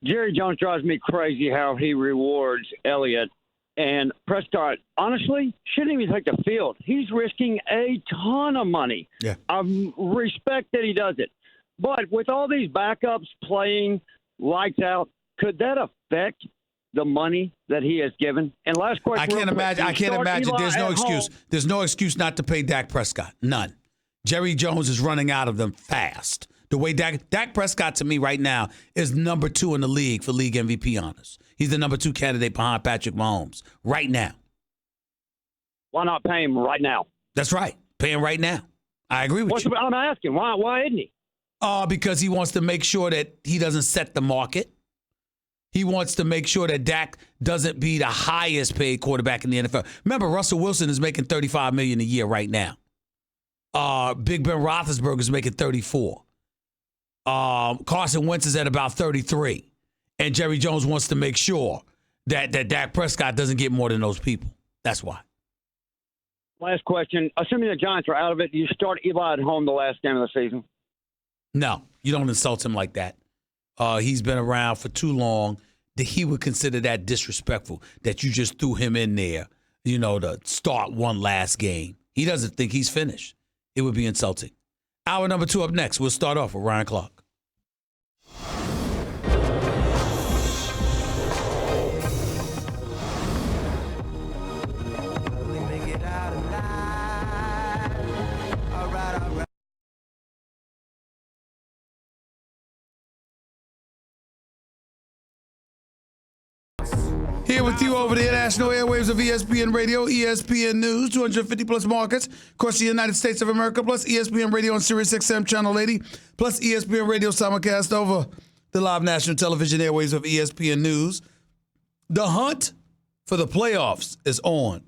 Speaker 16: Jerry Jones drives me crazy how he rewards Elliott. And Prescott, honestly, shouldn't even take the field. He's risking a ton of money.
Speaker 2: Yeah.
Speaker 16: I respect that he does it. But with all these backups playing lights out, could that affect the money that he has given? And last question.
Speaker 2: I can't imagine. There's no excuse. There's no excuse not to pay Dak Prescott. None. Jerry Jones is running out of them fast. The way Dak Prescott to me right now is number 2 in the league for league MVP honors. He's the number 2 candidate behind Patrick Mahomes right now.
Speaker 16: Why not pay him right now?
Speaker 2: That's right. Pay him right now. I agree with you.
Speaker 16: I'm asking, why isn't he?
Speaker 2: Because he wants to make sure that he doesn't set the market. He wants to make sure that Dak doesn't be the highest paid quarterback in the NFL. Remember, Russell Wilson is making $35 million a year right now. Big Ben Roethlisberger is making $34. Carson Wentz is at about 33. And Jerry Jones wants to make sure that Dak Prescott doesn't get more than those people. That's why.
Speaker 16: Last question. Assuming the Giants are out of it, do you start Eli at home the last game of the season?
Speaker 2: No, you don't insult him like that. He's been around for too long that he would consider that disrespectful, that you just threw him in there, to start one last game. He doesn't think he's finished. It would be insulting. Hour number 2 up next. We'll start off with Ryan Clark. Here with you over the international airwaves of ESPN Radio, ESPN News, 250-plus markets across the United States of America, plus ESPN Radio on Sirius XM Channel 80, plus ESPN Radio simulcast over the live national television airwaves of ESPN News. The hunt for the playoffs is on.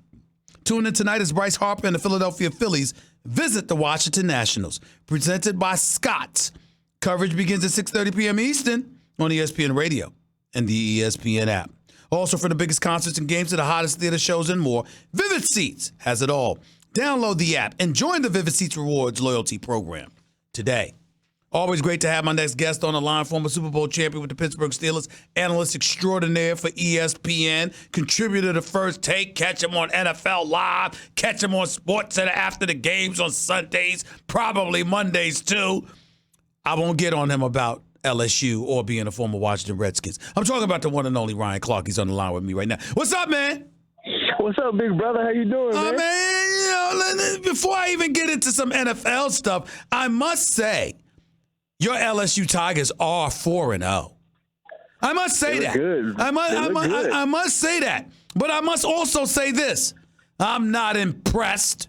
Speaker 2: Tune in tonight as Bryce Harper and the Philadelphia Phillies visit the Washington Nationals, presented by Scott's. Coverage begins at 6:30 p.m. Eastern on ESPN Radio and the ESPN app. Also, for the biggest concerts and games to the hottest theater shows and more, Vivid Seats has it all. Download the app and join the Vivid Seats Rewards loyalty program today. Always great to have my next guest on the line, former Super Bowl champion with the Pittsburgh Steelers, analyst extraordinaire for ESPN, contributor to First Take. Catch him on NFL Live. Catch him on SportsCenter after the games on Sundays, probably Mondays too. I won't get on him about LSU or being a former Washington Redskins. I'm talking about the one and only Ryan Clark. He's on the line with me right now. What's up, man?
Speaker 17: What's up, big brother? How you doing, man?
Speaker 2: Before I even get into some NFL stuff, I must say your LSU Tigers are 4-0. I must say that.
Speaker 17: Good.
Speaker 2: I must say that. But I must also say this. I'm not impressed.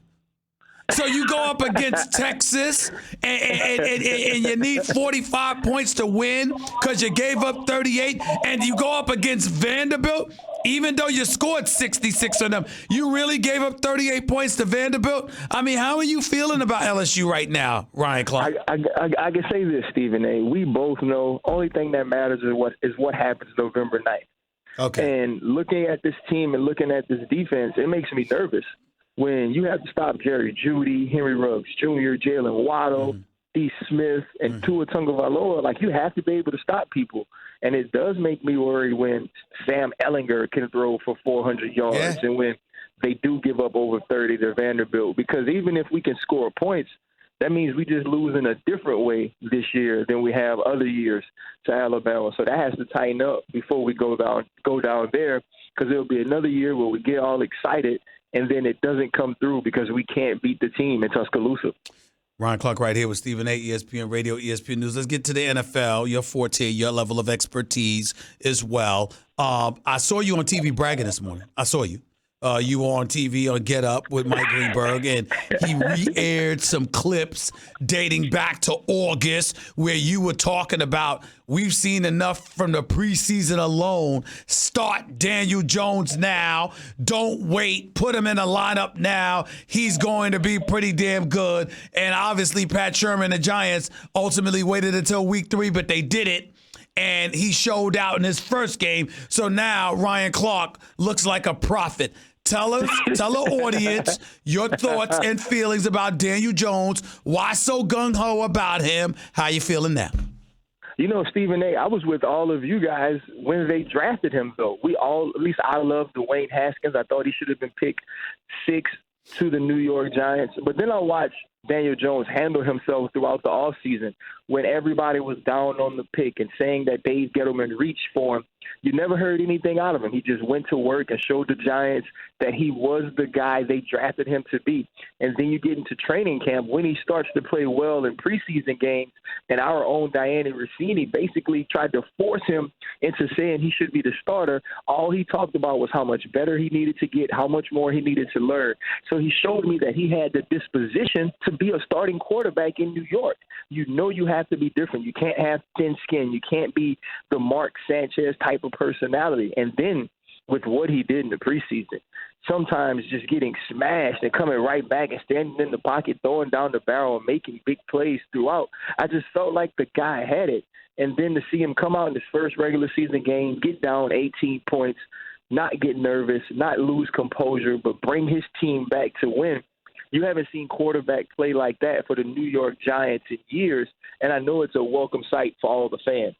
Speaker 2: So you go up against Texas and you need 45 points to win because you gave up 38, and you go up against Vanderbilt, even though you scored 66 on them, you really gave up 38 points to Vanderbilt? I mean, how are you feeling about LSU right now, Ryan Clark?
Speaker 17: I can say this, Stephen A. We both know only thing that matters is what happens November 9th.
Speaker 2: Okay.
Speaker 17: And looking at this team and looking at this defense, it makes me nervous. when you have to stop Jerry Jeudy, Henry Ruggs Jr., Jalen Waddle, D. Smith, and Tua Tagovailoa, like you have to be able to stop people. And it does make me worried when Sam Ehlinger can throw for 400 yards and when they do give up over 30 to Vanderbilt. Because even if we can score points, that means we just lose in a different way this year than we have other years to Alabama. So that has to tighten up before we go down there, because it'll be another year where we get all excited and then it doesn't come through because we can't beat the team in Tuscaloosa.
Speaker 2: Ryan Clark right here with Stephen A., ESPN Radio, ESPN News. Let's get to the NFL, your forte, your level of expertise as well. I saw you on TV bragging this morning. I saw you. You were on TV on Get Up with Mike Greenberg, and he re-aired some clips dating back to August where you were talking about we've seen enough from the preseason alone. Start Daniel Jones now. Don't wait. Put him in the lineup now. He's going to be pretty damn good. And obviously Pat Sherman, the Giants, ultimately waited until week 3, but they did it. And he showed out in his first game. So now Ryan Clark looks like a prophet. Tell the audience your thoughts and feelings about Daniel Jones. Why so gung-ho about him? How you feeling now?
Speaker 17: You know, Stephen A., I was with all of you guys when they drafted him, though. At least I love Dwayne Haskins. I thought he should have been picked 6 to the New York Giants. But then I watched Daniel Jones handle himself throughout the offseason when everybody was down on the pick and saying that Dave Gettleman reached for him. You never heard anything out of him. He just went to work and showed the Giants that he was the guy they drafted him to be. And then you get into training camp when he starts to play well in preseason games, and our own Dianne Rossini basically tried to force him into saying he should be the starter. All he talked about was how much better he needed to get, how much more he needed to learn. So he showed me that he had the disposition to be a starting quarterback in New York. You know you have to be different. You can't have thin skin. You can't be the Mark Sanchez type of personality. And then with what he did in the preseason, sometimes just getting smashed and coming right back and standing in the pocket, throwing down the barrel and making big plays throughout, I just felt like the guy had it. And then to see him come out in his first regular season game, get down 18 points, not get nervous, not lose composure, but bring his team back to win. You haven't seen quarterback play like that for the New York Giants in years, and I know it's a welcome sight for all the fans.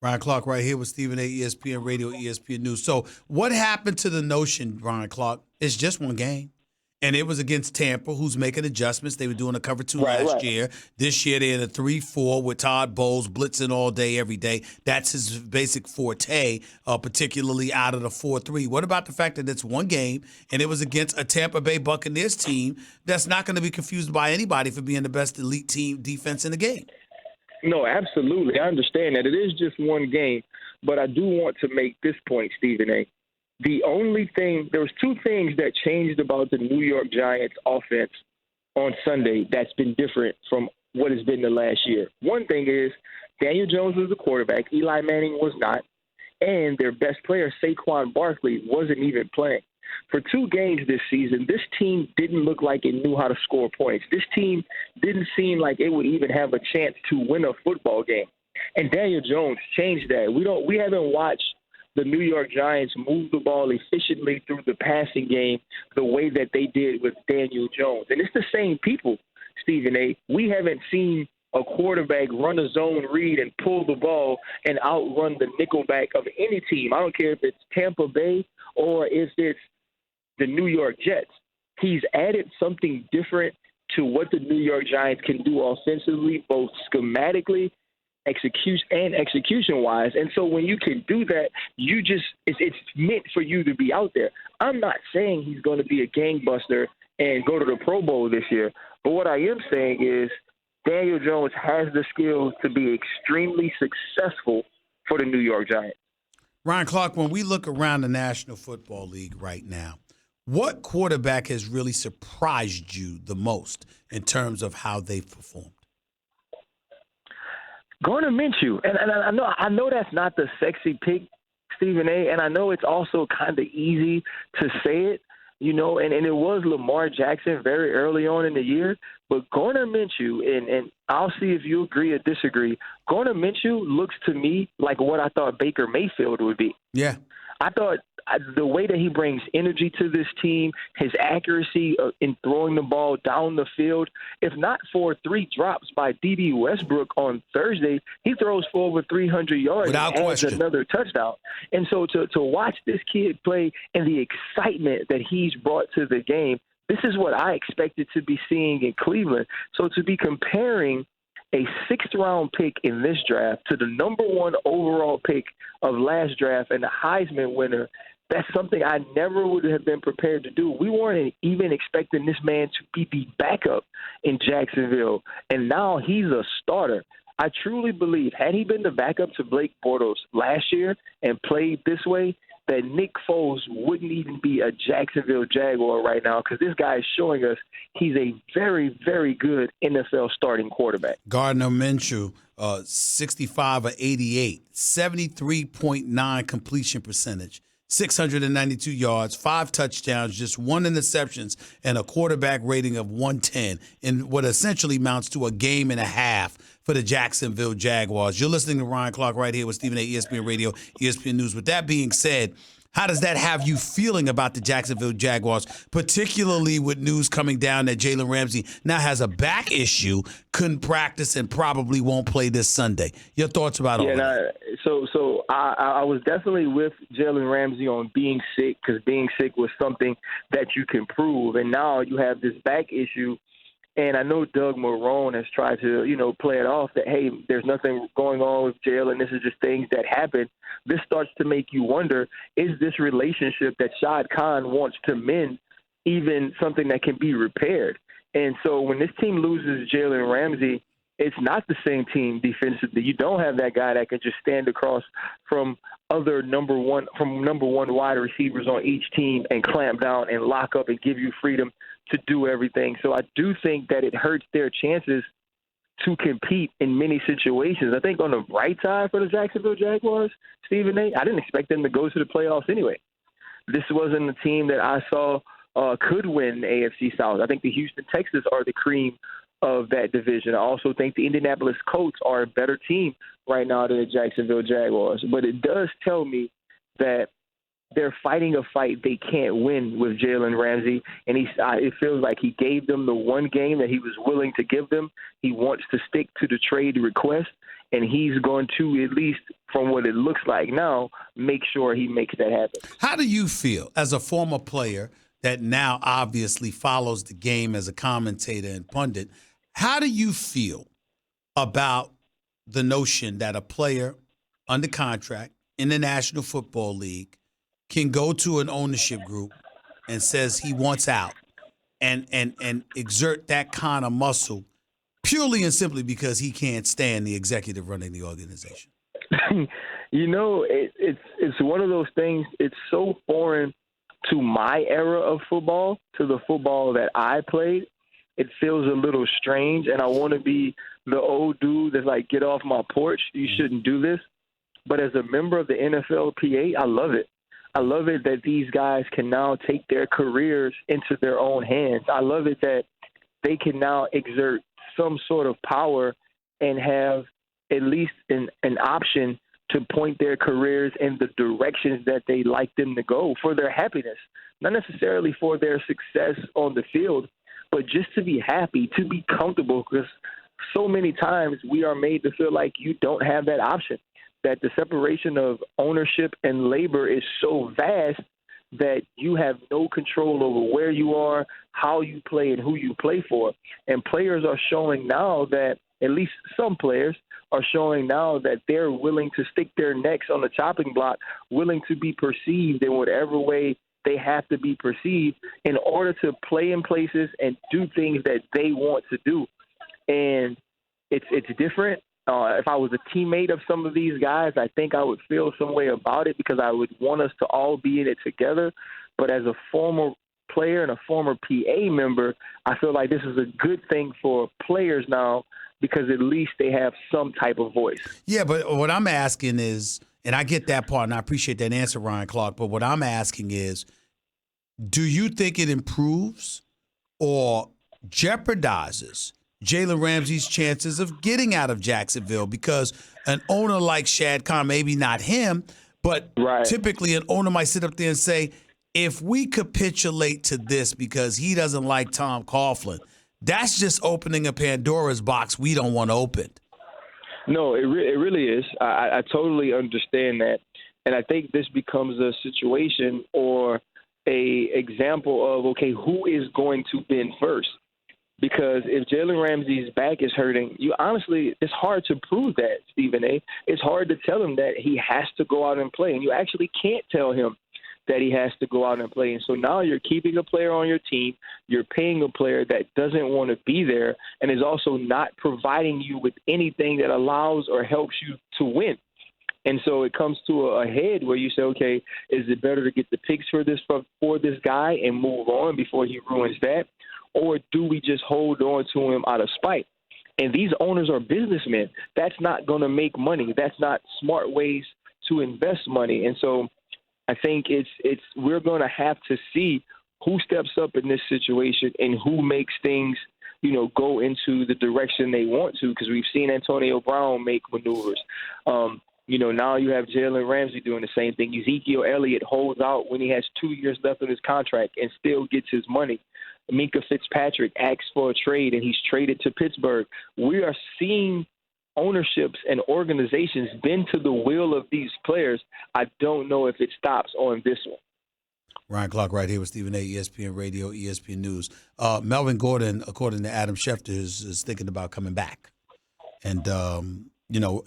Speaker 2: Ryan Clark right here with Stephen A., ESPN Radio, ESPN News. So what happened to the notion, Ryan Clark, it's just one game, and it was against Tampa, who's making adjustments. They were doing a cover 2 last year. This year they're in a 3-4 with Todd Bowles blitzing all day, every day. That's his basic forte, particularly out of the 4-3. What about the fact that it's one game, and it was against a Tampa Bay Buccaneers team that's not going to be confused by anybody for being the best elite team defense in the game?
Speaker 17: No, absolutely. I understand that. It is just one game, but I do want to make this point, Stephen A. The only thing, there was 2 things that changed about the New York Giants offense on Sunday that's been different from what has been the last year. One thing is Daniel Jones was the quarterback, Eli Manning was not, and their best player, Saquon Barkley, wasn't even playing. For 2 games this season, this team didn't look like it knew how to score points. This team didn't seem like it would even have a chance to win a football game. And Daniel Jones changed that. We haven't watched the New York Giants move the ball efficiently through the passing game the way that they did with Daniel Jones. And it's the same people, Stephen A. We haven't seen a quarterback run a zone read and pull the ball and outrun the nickelback of any team. I don't care if it's Tampa Bay or if it's the New York Jets. He's added something different to what the New York Giants can do offensively, both schematically, execution-wise. And so when you can do that, it's meant for you to be out there. I'm not saying he's going to be a gangbuster and go to the Pro Bowl this year, but what I am saying is Daniel Jones has the skills to be extremely successful for the New York Giants.
Speaker 2: Ryan Clark, when we look around the National Football League right now, what quarterback has really surprised you the most in terms of how they've performed?
Speaker 17: Gardner Minshew, and I know that's not the sexy pick, Stephen A., and I know it's also kind of easy to say it, you know, and it was Lamar Jackson very early on in the year, but Gardner Minshew, and I'll see if you agree or disagree, Gardner Minshew looks to me like what I thought Baker Mayfield would be.
Speaker 2: Yeah.
Speaker 17: I thought the way that he brings energy to this team, his accuracy in throwing the ball down the field, if not for 3 drops by D.D. Westbrook on Thursday, he throws for over 300 yards
Speaker 2: without
Speaker 17: and
Speaker 2: question,
Speaker 17: another touchdown. And so to watch this kid play and the excitement that he's brought to the game, this is what I expected to be seeing in Cleveland. So to be comparing a 6th-round pick in this draft to the number 1 overall pick of last draft and the Heisman winner, that's something I never would have been prepared to do. We weren't even expecting this man to be the backup in Jacksonville, and now he's a starter. I truly believe, had he been the backup to Blake Bortles last year and played this way, that Nick Foles wouldn't even be a Jacksonville Jaguar right now, because this guy is showing us he's a very, very good NFL starting quarterback.
Speaker 2: Gardner Minshew, 65 of 88, 73.9 completion percentage, 692 yards, 5 touchdowns, just 1 interceptions, and a quarterback rating of 110 in what essentially amounts to a game and a half for the Jacksonville Jaguars. You're listening to Ryan Clark right here with Stephen A. ESPN Radio, ESPN News. With that being said, how does that have you feeling about the Jacksonville Jaguars, particularly with news coming down that Jalen Ramsey now has a back issue, couldn't practice, and probably won't play this Sunday? Your thoughts about all that?
Speaker 17: So I was definitely with Jalen Ramsey on being sick, because being sick was something that you can prove. And now you have this back issue. And I know Doug Marrone has tried to, play it off that, hey, there's nothing going on with Jalen. This is just things that happen. This starts to make you wonder, is this relationship that Shad Khan wants to mend even something that can be repaired? And so when this team loses Jalen Ramsey, it's not the same team defensively. You don't have that guy that can just stand across from other number one wide receivers on each team and clamp down and lock up and give you freedom to do everything. So I do think that it hurts their chances to compete in many situations. I think on the bright side for the Jacksonville Jaguars, Stephen A., I didn't expect them to go to the playoffs anyway. This wasn't a team that I saw could win the AFC South. I think the Houston Texans are the cream of that division. I also think the Indianapolis Colts are a better team right now than the Jacksonville Jaguars. But it does tell me that they're fighting a fight they can't win with Jalen Ramsey, and it feels like he gave them the one game that he was willing to give them. He wants to stick to the trade request, and he's going to, at least from what it looks like now, make sure he makes that happen.
Speaker 2: How do you feel as a former player that now obviously follows the game as a commentator and pundit? How do you feel about the notion that a player under contract in the National Football League can go to an ownership group and says he wants out and exert that kind of muscle purely and simply because he can't stand the executive running the organization?
Speaker 17: It's one of those things. It's so foreign to my era of football, to the football that I played. It feels a little strange, and I want to be the old dude that's like, get off my porch. You shouldn't do this. But as a member of the NFLPA, I love it. I love it that these guys can now take their careers into their own hands. I love it that they can now exert some sort of power and have at least an option to point their careers in the directions that they like them to go for their happiness, not necessarily for their success on the field, but just to be happy, to be comfortable, because so many times we are made to feel like you don't have that option, that the separation of ownership and labor is so vast that you have no control over where you are, how you play, and who you play for. And players are showing now that, at least some players are showing now that they're willing to stick their necks on the chopping block, willing to be perceived in whatever way they have to be perceived in order to play in places and do things that they want to do. And it's different. If I was a teammate of some of these guys, I think I would feel some way about it because I would want us to all be in it together. But as a former player and a former PA member, I feel like this is a good thing for players now because at least they have some type of voice.
Speaker 2: Yeah, but what I'm asking is, and I get that part, and I appreciate that answer, Ryan Clark, but what I'm asking is, do you think it improves or jeopardizes Jalen Ramsey's chances of getting out of Jacksonville? Because an owner like Shad Khan, maybe not him, But typically an owner might sit up there and say, if we capitulate to this because he doesn't like Tom Coughlin, that's just opening a Pandora's box we don't want opened.
Speaker 17: No, it really is. I totally understand that. And I think this becomes a situation or a example of, okay, who is going to bend first? Because if Jalen Ramsey's back is hurting, it's hard to prove that, Stephen A. It's hard to tell him that he has to go out and play. And you actually can't tell him that he has to go out and play. And so now you're keeping a player on your team. You're paying a player that doesn't want to be there and is also not providing you with anything that allows or helps you to win. And so it comes to a head where you say, okay, is it better to get the picks for this guy and move on before he ruins that? Or do we just hold on to him out of spite? And these owners are businessmen. That's not going to make money. That's not smart ways to invest money. And so I think we're going to have to see who steps up in this situation and who makes things, go into the direction they want to, because we've seen Antonio Brown make maneuvers. Now you have Jalen Ramsey doing the same thing. Ezekiel Elliott holds out when he has 2 years left on his contract and still gets his money. Minka Fitzpatrick asks for a trade, and he's traded to Pittsburgh. We are seeing ownerships and organizations bend to the will of these players. I don't know if it stops on this one.
Speaker 2: Ryan Clark right here with Stephen A., ESPN Radio, ESPN News. Melvin Gordon, according to Adam Schefter, is thinking about coming back and,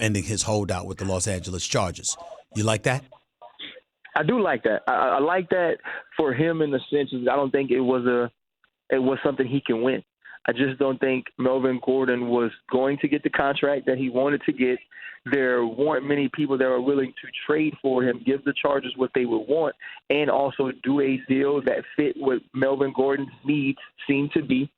Speaker 2: ending his holdout with the Los Angeles Chargers. You like that?
Speaker 17: I do like that. I like that for him in the sense of I don't think it was something he can win. I just don't think Melvin Gordon was going to get the contract that he wanted to get. There weren't many people that were willing to trade for him, give the Chargers what they would want, and also do a deal that fit what Melvin Gordon's needs seem to be.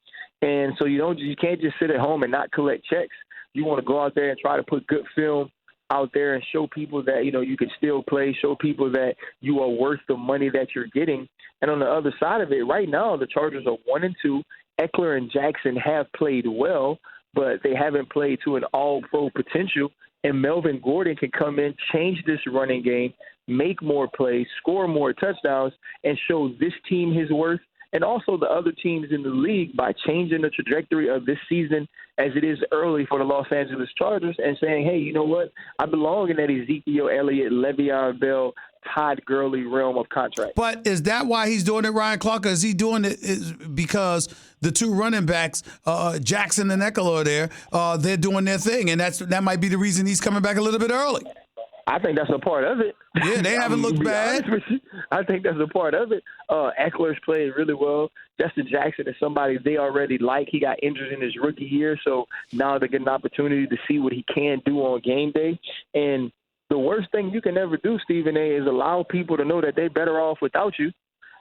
Speaker 17: And so you can't just sit at home and not collect checks. You want to go out there and try to put good film out there and show people that, you can still play, show people that you are worth the money that you're getting. And on the other side of it, right now, the Chargers are 1-2. Eckler and Jackson have played well, but they haven't played to an all-pro potential. And Melvin Gordon can come in, change this running game, make more plays, score more touchdowns, and show this team his worth and also the other teams in the league by changing the trajectory of this season as it is early for the Los Angeles Chargers and saying, hey, you know what? I belong in that Ezekiel Elliott, Le'Veon Bell, Todd Gurley realm of contract.
Speaker 2: But is that why he's doing it, Ryan Clark? Is he doing it because the two running backs, Jackson and Eckler, are there? They're doing their thing, and that might be the reason he's coming back a little bit early.
Speaker 17: I think that's a part of it.
Speaker 2: Yeah, they haven't looked bad.
Speaker 17: I think that's a part of it. Eckler's played really well. Justin Jackson is somebody they already like. He got injured in his rookie year, so now they get an opportunity to see what he can do on game day. And the worst thing you can ever do, Stephen A., is allow people to know that they're better off without you.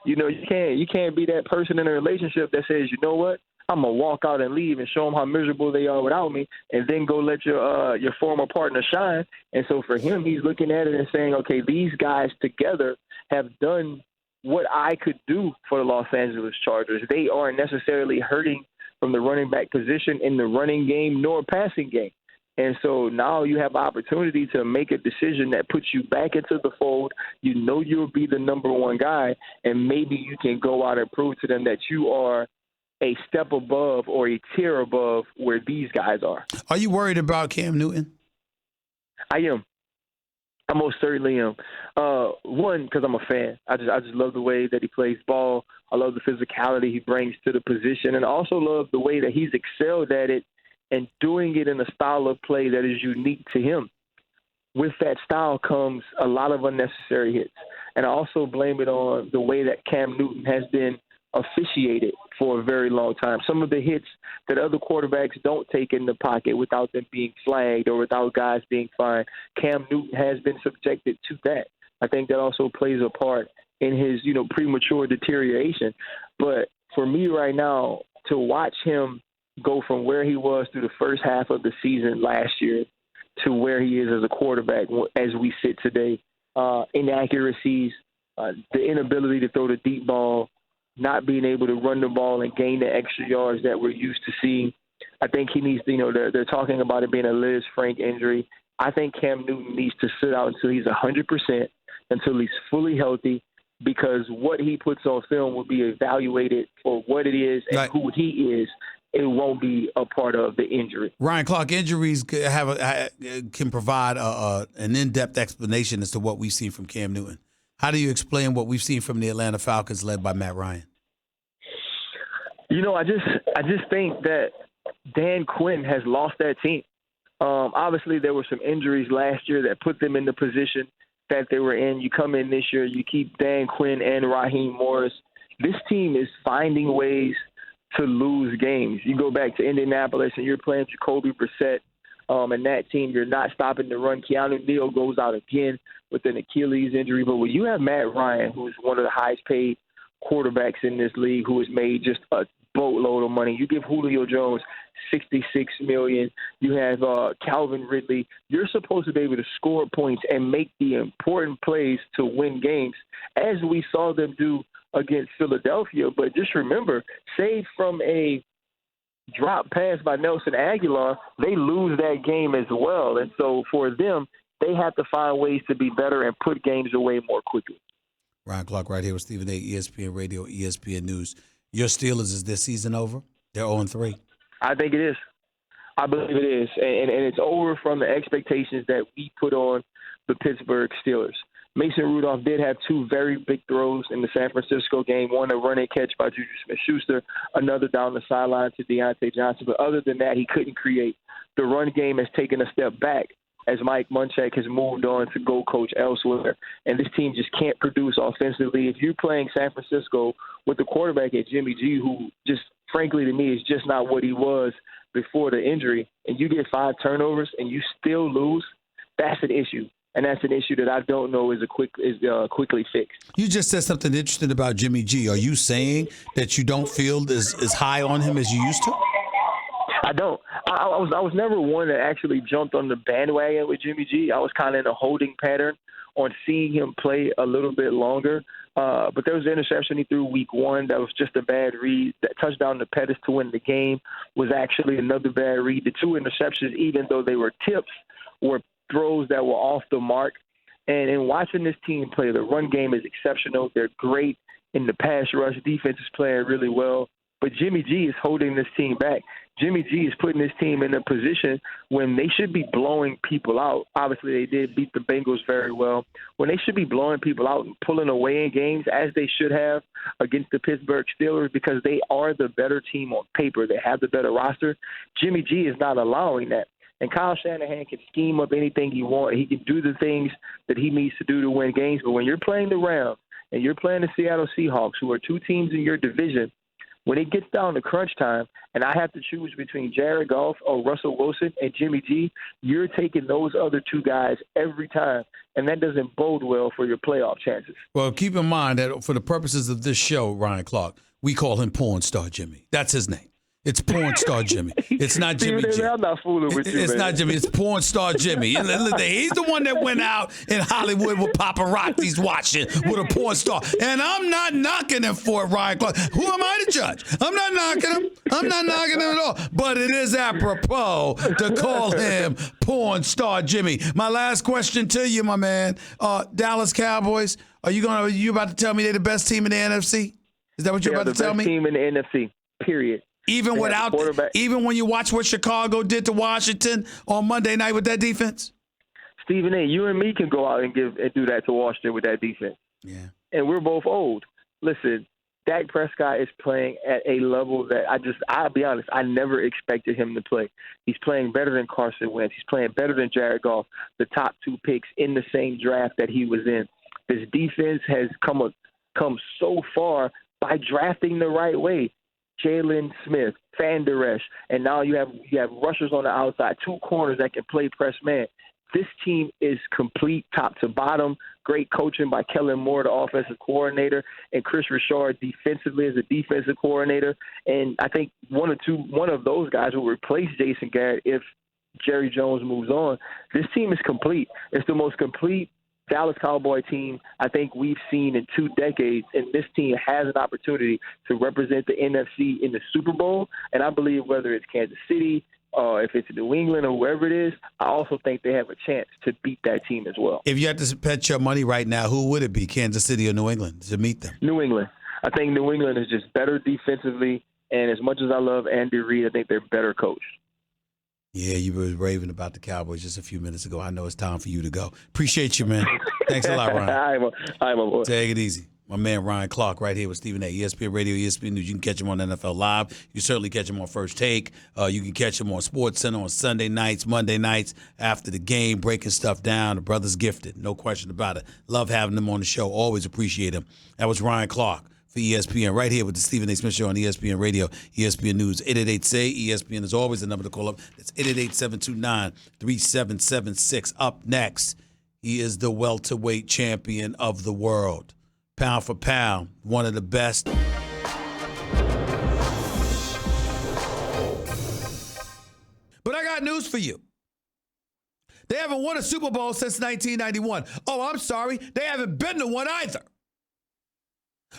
Speaker 17: You can't be that person in a relationship that says, you know what, I'm going to walk out and leave and show them how miserable they are without me and then go let your former partner shine. And so for him, he's looking at it and saying, okay, these guys together have done what I could do for the Los Angeles Chargers. They aren't necessarily hurting from the running back position in the running game nor passing game. And so now you have opportunity to make a decision that puts you back into the fold. You know you'll be the number one guy, and maybe you can go out and prove to them that you are a step above or a tier above where these guys are.
Speaker 2: Are you worried about Cam Newton?
Speaker 17: I am. I most certainly am. One, because I'm a fan. I just love the way that he plays ball. I love the physicality he brings to the position, and I also love the way that he's excelled at it and doing it in a style of play that is unique to him. With that style comes a lot of unnecessary hits. And I also blame it on the way that Cam Newton has been officiated for a very long time. Some of the hits that other quarterbacks don't take in the pocket without them being flagged or without guys being fined, Cam Newton has been subjected to that. I think that also plays a part in his, premature deterioration. But for me right now, to watch him go from where he was through the first half of the season last year to where he is as a quarterback as we sit today, inaccuracies, the inability to throw the deep ball, not being able to run the ball and gain the extra yards that we're used to seeing. I think he needs to, they're talking about it being a Liz Frank injury. I think Cam Newton needs to sit out until he's 100%. until he's fully healthy, because what he puts on film will be evaluated for what it is and who he is. It won't be a part of the injury.
Speaker 2: Ryan Clark, injuries can provide an in-depth explanation as to what we've seen from Cam Newton. How do you explain what we've seen from the Atlanta Falcons led by Matt Ryan?
Speaker 17: I just think that Dan Quinn has lost that team. Obviously, there were some injuries last year that put them in the position that they were in. You come in this year, you keep Dan Quinn and Raheem Morris. This team is finding ways to lose games. You go back to Indianapolis and you're playing Jacoby Brissett, and that team, you're not stopping the run. Keanu Neal goes out again with an Achilles injury. But when you have Matt Ryan, who's one of the highest paid quarterbacks in this league, who has made just a boatload of money, you give Julio Jones $66 million. You have Calvin Ridley. You're supposed to be able to score points and make the important plays to win games, as we saw them do against Philadelphia. But just remember, save from a drop pass by Nelson Aguilar, they lose that game as well. And so for them, they have to find ways to be better and put games away more quickly.
Speaker 2: Ryan Clark right here with Stephen A., ESPN Radio, ESPN News. Your Steelers, is this season over? They're 0-3.
Speaker 17: I think it is. I believe it is. And it's over from the expectations that we put on the Pittsburgh Steelers. Mason Rudolph did have two very big throws in the San Francisco game, one a run and catch by Juju Smith-Schuster, another down the sideline to Deontay Johnson. But other than that, he couldn't create. The run game has taken a step back as Mike Munchak has moved on to go coach elsewhere. And this team just can't produce offensively. If you're playing San Francisco with the quarterback at Jimmy G, who just, frankly to me, is just not what he was before the injury, and you get 5 turnovers and you still lose, that's an issue. And that's an issue that I don't know is quickly fixed.
Speaker 2: You just said something interesting about Jimmy G. Are you saying that you don't feel as high on him as you used to?
Speaker 17: I don't. I was never one that actually jumped on the bandwagon with Jimmy G. I was kind of in a holding pattern on seeing him play a little bit longer. But there was an interception he threw week 1 that was just a bad read. That touchdown to Pettis to win the game was actually another bad read. The 2 interceptions, even though they were tips, were throws that were off the mark. And in watching this team play, the run game is exceptional. They're great in the pass rush. Defense is playing really well. But Jimmy G is holding this team back. Jimmy G is putting this team in a position when they should be blowing people out. Obviously, they did beat the Bengals very well. When they should be blowing people out and pulling away in games, as they should have against the Pittsburgh Steelers, because they are the better team on paper. They have the better roster. Jimmy G is not allowing that. And Kyle Shanahan can scheme up anything he wants. He can do the things that he needs to do to win games. But when you're playing the Rams and you're playing the Seattle Seahawks, who are 2 teams in your division, when it gets down to crunch time and I have to choose between Jared Goff or Russell Wilson and Jimmy G, you're taking those other 2 guys every time, and that doesn't bode well for your playoff chances.
Speaker 2: Well, keep in mind that for the purposes of this show, Ryan Clark, we call him Porn Star Jimmy. That's his name. It's Porn Star Jimmy. It's not Jimmy G.
Speaker 17: I'm not fooling with you,
Speaker 2: It's not Jimmy. It's Porn Star Jimmy. He's the one that went out in Hollywood with paparazzis watching with a porn star. And I'm not knocking him for it, Ryan Clark. Who am I to judge? I'm not knocking him. I'm not knocking him at all. But it is apropos to call him Porn Star Jimmy. My last question to you, my man. Dallas Cowboys, are you about to tell me they're the best team in the NFC? Is that what you're about to tell me?
Speaker 17: They're the best team in the NFC, period.
Speaker 2: Even when you watch what Chicago did to Washington on Monday night with that defense?
Speaker 17: Stephen A., you and me can go out and do that to Washington with that defense.
Speaker 2: Yeah.
Speaker 17: And we're both old. Listen, Dak Prescott is playing at a level that I'll be honest, I never expected him to play. He's playing better than Carson Wentz. He's playing better than Jared Goff, the top 2 picks in the same draft that he was in. This defense has come so far by drafting the right way. Jalen Smith, Van Der Esch, and now you have rushers on the outside, 2 corners that can play press man. This team is complete top to bottom. Great coaching by Kellen Moore, the offensive coordinator, and Chris Richard defensively as a defensive coordinator. And I think one of those guys will replace Jason Garrett if Jerry Jones moves on. This team is complete. It's the most complete Dallas Cowboy team I think we've seen in 2 decades, and this team has an opportunity to represent the NFC in the Super Bowl. And I believe whether it's Kansas City, if it's New England or whoever it is, I also think they have a chance to beat that team as well.
Speaker 2: If you had to bet your money right now, who would it be, Kansas City or New England, to meet them?
Speaker 17: New England. I think New England is just better defensively, and as much as I love Andy Reid, I think they're better coached.
Speaker 2: Yeah, you were raving about the Cowboys just a few minutes ago. I know it's time for you to go. Appreciate you, man. Thanks a lot, Ryan.
Speaker 17: I'm a boy.
Speaker 2: Take it easy. My man Ryan Clark right here with Stephen A. ESPN Radio, ESPN News. You can catch him on NFL Live. You can certainly catch him on First Take. You can catch him on Sports Center on Sunday nights, Monday nights after the game, breaking stuff down. The brother's gifted, no question about it. Love having him on the show. Always appreciate him. That was Ryan Clark for ESPN right here with the Stephen A. Smith Show on ESPN Radio, ESPN News. 888-SAY. ESPN is always the number to call up. That's 888-729-3776. Up next, he is the welterweight champion of the world. Pound for pound, one of the best. But I got news for you. They haven't won a Super Bowl since 1991. Oh, I'm sorry. They haven't been to one either.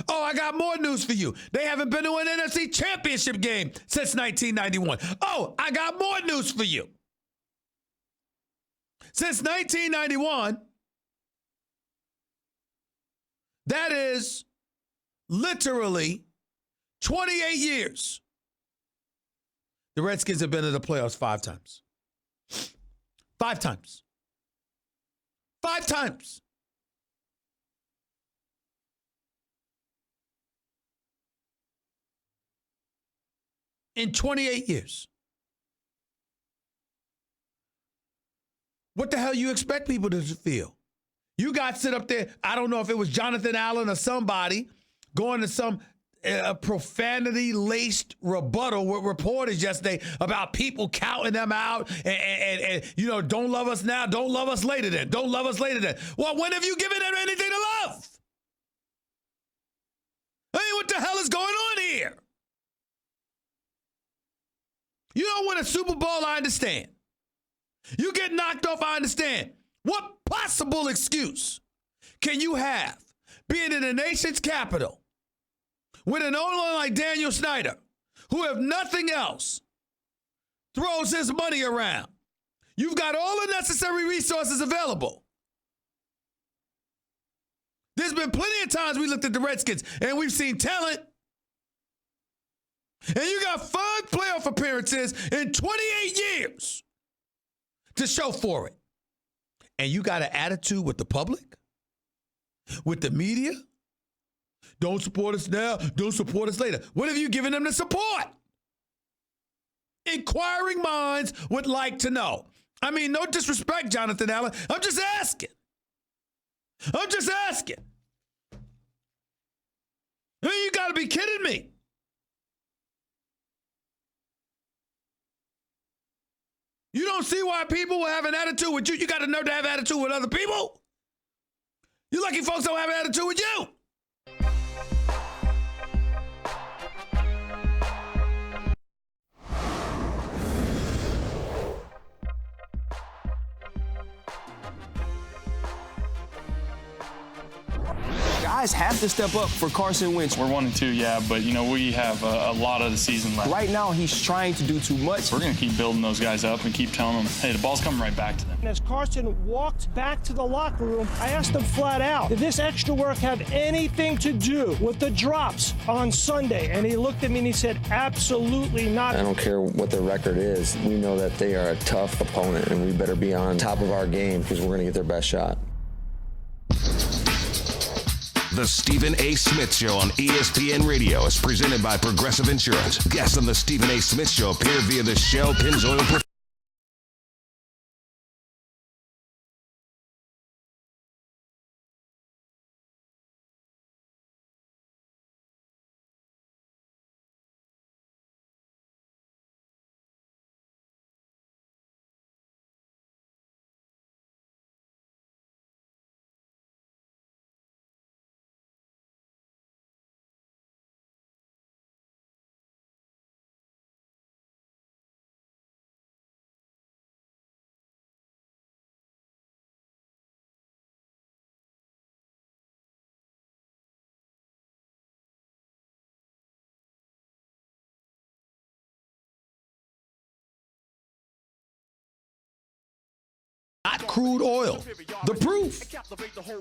Speaker 2: Oh, I got more news for you. They haven't been to an NFC Championship game since 1991. Oh, I got more news for you. Since 1991, that is literally 28 years. The Redskins have been to the playoffs 5 times. 5 times. 5 times. In 28 years. What the hell you expect people to feel? You got to sit up there, I don't know if it was Jonathan Allen or somebody, going to some profanity-laced rebuttal with reporters yesterday about people counting them out and you know, don't love us now, don't love us later then, don't love us later then. Well, when have you given them anything to love? I mean, what the hell is going on here? You don't win a Super Bowl, I understand. You get knocked off, I understand. What possible excuse can you have being in the nation's capital with an owner like Daniel Snyder, who, if nothing else, throws his money around? You've got all the necessary resources available. There's been plenty of times we looked at the Redskins and we've seen talent. And you got 5 playoff appearances in 28 years to show for it. And you got an attitude with the public, with the media. Don't support us now, don't support us later. What have you given them to support? Inquiring minds would like to know. I mean, no disrespect, Jonathan Allen. I'm just asking. I'm just asking. I mean, you got to be kidding me. You don't see why people will have an attitude with you. You got to know to have attitude with other people. You lucky folks don't have an attitude with you.
Speaker 18: Guys have to step up for Carson Wentz.
Speaker 19: We're 1-2, yeah, but you know we have a lot of the season left.
Speaker 18: Right now, he's trying to do too much.
Speaker 19: We're going to keep building those guys up and keep telling them, hey, the ball's coming right back to them.
Speaker 20: As Carson walked back to the locker room, I asked him flat out, did this extra work have anything to do with the drops on Sunday? And he looked at me and he said, absolutely not.
Speaker 21: I don't care what their record is. We know that they are a tough opponent, and we better be on top of our game because we're going to get their best shot.
Speaker 1: The Stephen A. Smith Show on ESPN Radio is presented by Progressive Insurance. Guests on the Stephen A. Smith Show appear via the Shell Pennzoil
Speaker 2: crude oil. The proof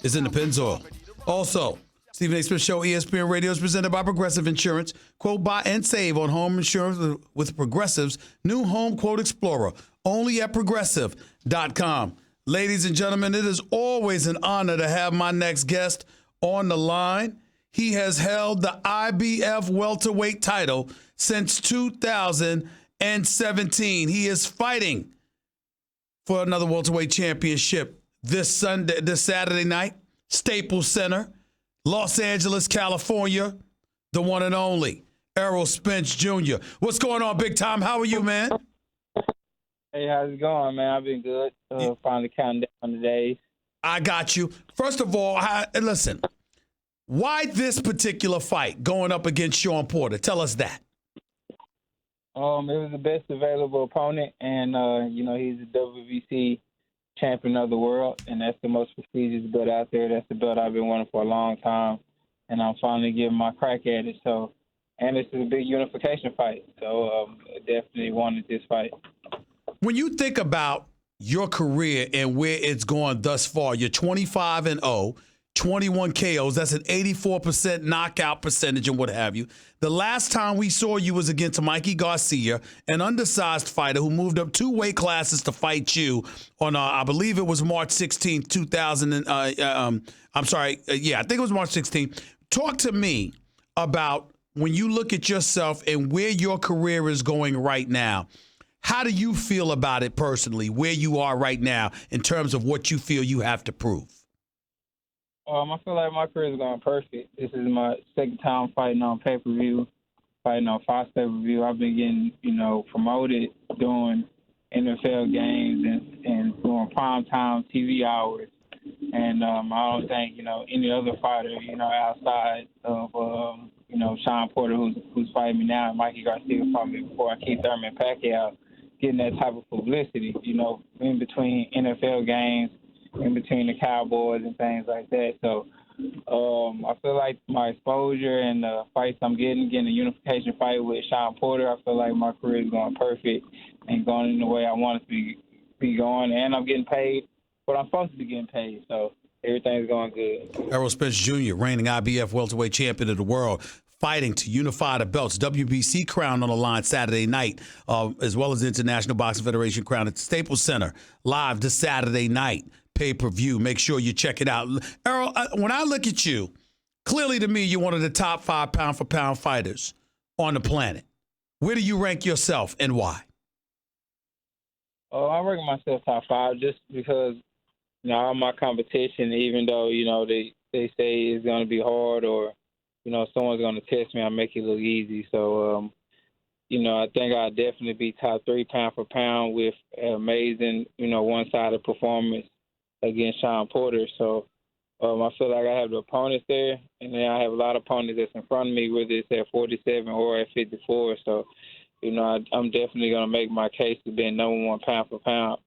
Speaker 2: is in the Pennzoil. Also, Stephen A. Smith Show, ESPN Radio is presented by Progressive Insurance. Quote, buy and save on home insurance with Progressive's new Home Quote Explorer, only at Progressive.com. Ladies and gentlemen, it is always an honor to have my next guest on the line. He has held the IBF welterweight title since 2017. He is fighting for another welterweight championship this Saturday night, Staples Center, Los Angeles, California, the one and only Errol Spence Jr. What's going on, big time? How are you, man?
Speaker 4: Hey, how's it going, man? I've been good. Finally counting down the days.
Speaker 2: I got you. First of all, listen, why this particular fight going up against Sean Porter? Tell us that.
Speaker 4: It was the best available opponent, and, he's the WBC champion of the world, and that's the most prestigious belt out there. That's the belt I've been wanting for a long time, and I'm finally giving my crack at it. So, and this is a big unification fight, so I definitely wanted this fight.
Speaker 2: When you think about your career and where it's gone thus far, you're 25-0, 21 KOs. That's an 84% knockout percentage and what have you. The last time we saw you was against Mikey Garcia, an undersized fighter who moved up 2 weight classes to fight you on, I believe it was March 16th, 2000. I think it was March 16th. Talk to me about when you look at yourself and where your career is going right now. How do you feel about it personally, where you are right now in terms of what you feel you have to prove?
Speaker 4: I feel like my career is going perfect. This is my second time fighting on pay-per-view, fighting on Fox pay-per-view. I've been getting, promoted doing NFL games and doing primetime TV hours. And I don't think, any other fighter, outside of, Sean Porter, who's fighting me now, and Mikey Garcia fought me before, Keith Thurman, Pacquiao, getting that type of publicity, in between NFL games, in between the Cowboys and things like that. So I feel like my exposure and the fights I'm getting a unification fight with Sean Porter, I feel like my career is going perfect and going in the way I want it to be going. And I'm getting paid what I'm supposed to be getting paid. So everything's going good.
Speaker 2: Errol Spence Jr., reigning IBF welterweight champion of the world, fighting to unify the belts. WBC crown on the line Saturday night, as well as the International Boxing Federation crown at the Staples Center, live this Saturday night. Pay-per-view. Make sure you check it out. Errol, when I look at you, clearly to me, you're one of the top 5 pound-for-pound fighters on the planet. Where do you rank yourself and why?
Speaker 4: I rank myself top 5 just because, all my competition, even though, they say it's going to be hard or, someone's going to test me, I make it look easy. So, I think I'll definitely be top 3 pound for pound with an amazing, one-sided performance against Sean Porter. So I feel like I have the opponents there, and then I have a lot of opponents that's in front of me, whether it's at 47 or at 54. So, I'm definitely going to make my case to being number 1 pound for pound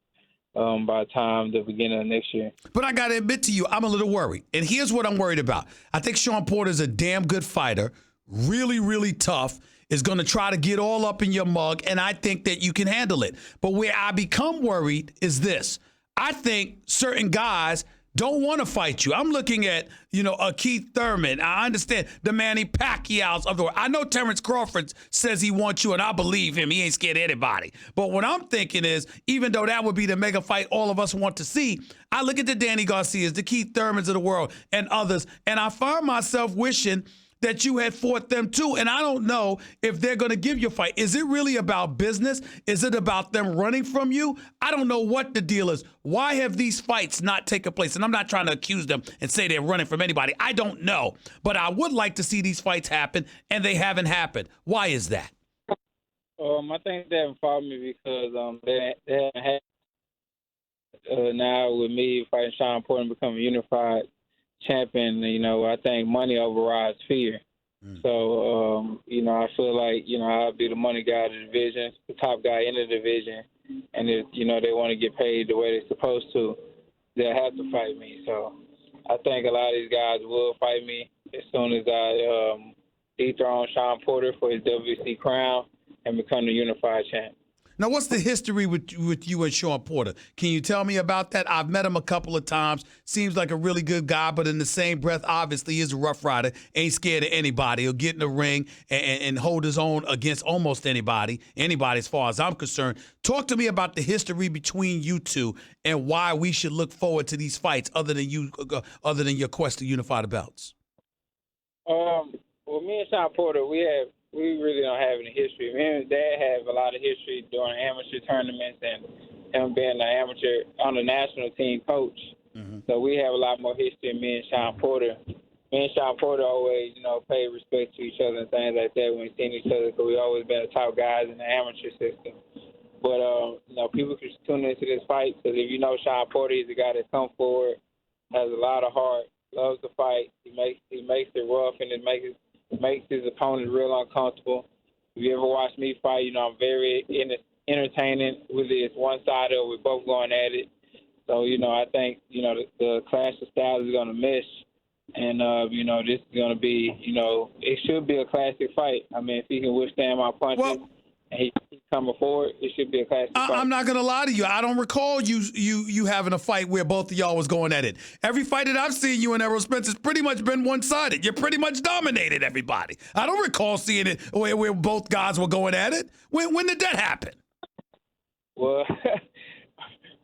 Speaker 4: by the time the beginning of next year.
Speaker 2: But I got to admit to you, I'm a little worried. And here's what I'm worried about. I think Sean Porter's a damn good fighter, really, really tough, is going to try to get all up in your mug, and I think that you can handle it. But where I become worried is this. I think certain guys don't want to fight you. I'm looking at, a Keith Thurman. I understand the Manny Pacquiao's of the world. I know Terrence Crawford says he wants you, and I believe him. He ain't scared of anybody. But what I'm thinking is, even though that would be the mega fight all of us want to see, I look at the Danny Garcias, the Keith Thurmans of the world, and others, and I find myself wishing that you had fought them too. And I don't know if they're going to give you a fight. Is it really about business? Is it about them running from you? I don't know what the deal is. Why have these fights not taken place? And I'm not trying to accuse them and say they're running from anybody. I don't know. But I would like to see these fights happen, and they haven't happened. Why is that?
Speaker 4: I think they haven't fought me because they haven't had now with me fighting Sean Porter and becoming unified champion. I think money overrides fear. So, I feel like, I'll be the money guy of the division, the top guy in the division. And if, they want to get paid the way they're supposed to, they'll have to fight me. So I think a lot of these guys will fight me as soon as I dethrone Sean Porter for his WBC crown and become the unified champ.
Speaker 2: Now, what's the history with you and Sean Porter? Can you tell me about that? I've met him a couple of times. Seems like a really good guy, but in the same breath, obviously, is a rough rider. Ain't scared of anybody. He'll get in the ring and hold his own against almost anybody as far as I'm concerned. Talk to me about the history between you two and why we should look forward to these fights other than your quest to unify the belts.
Speaker 4: Well, me and Sean Porter, we really don't have any history. Me and his dad have a lot of history during amateur tournaments and him being an amateur on the national team coach. Mm-hmm. So we have a lot more history than me and Sean Porter. Me and Sean Porter always, paid respect to each other and things like that when we seen each other because we always been the top guys in the amateur system. But, people can tune into this fight because if you know Sean Porter, he's a guy that comes forward, has a lot of heart, loves to fight. He makes it rough and it makes his opponent real uncomfortable. If you ever watch me fight, I'm very entertaining, whether it's one-sided or we're both going at it. So, I think, the clash of styles is going to mesh. And, this is going to be, it should be a classic fight. I mean, if he can withstand my punches and he's coming forward, it should be a classic fight.
Speaker 2: I'm not going to lie to you. I don't recall you having a fight where both of y'all was going at it. Every fight that I've seen you and Errol Spence has pretty much been one-sided. You pretty much dominated everybody. I don't recall seeing it where both guys were going at it. When did that happen?
Speaker 4: Well,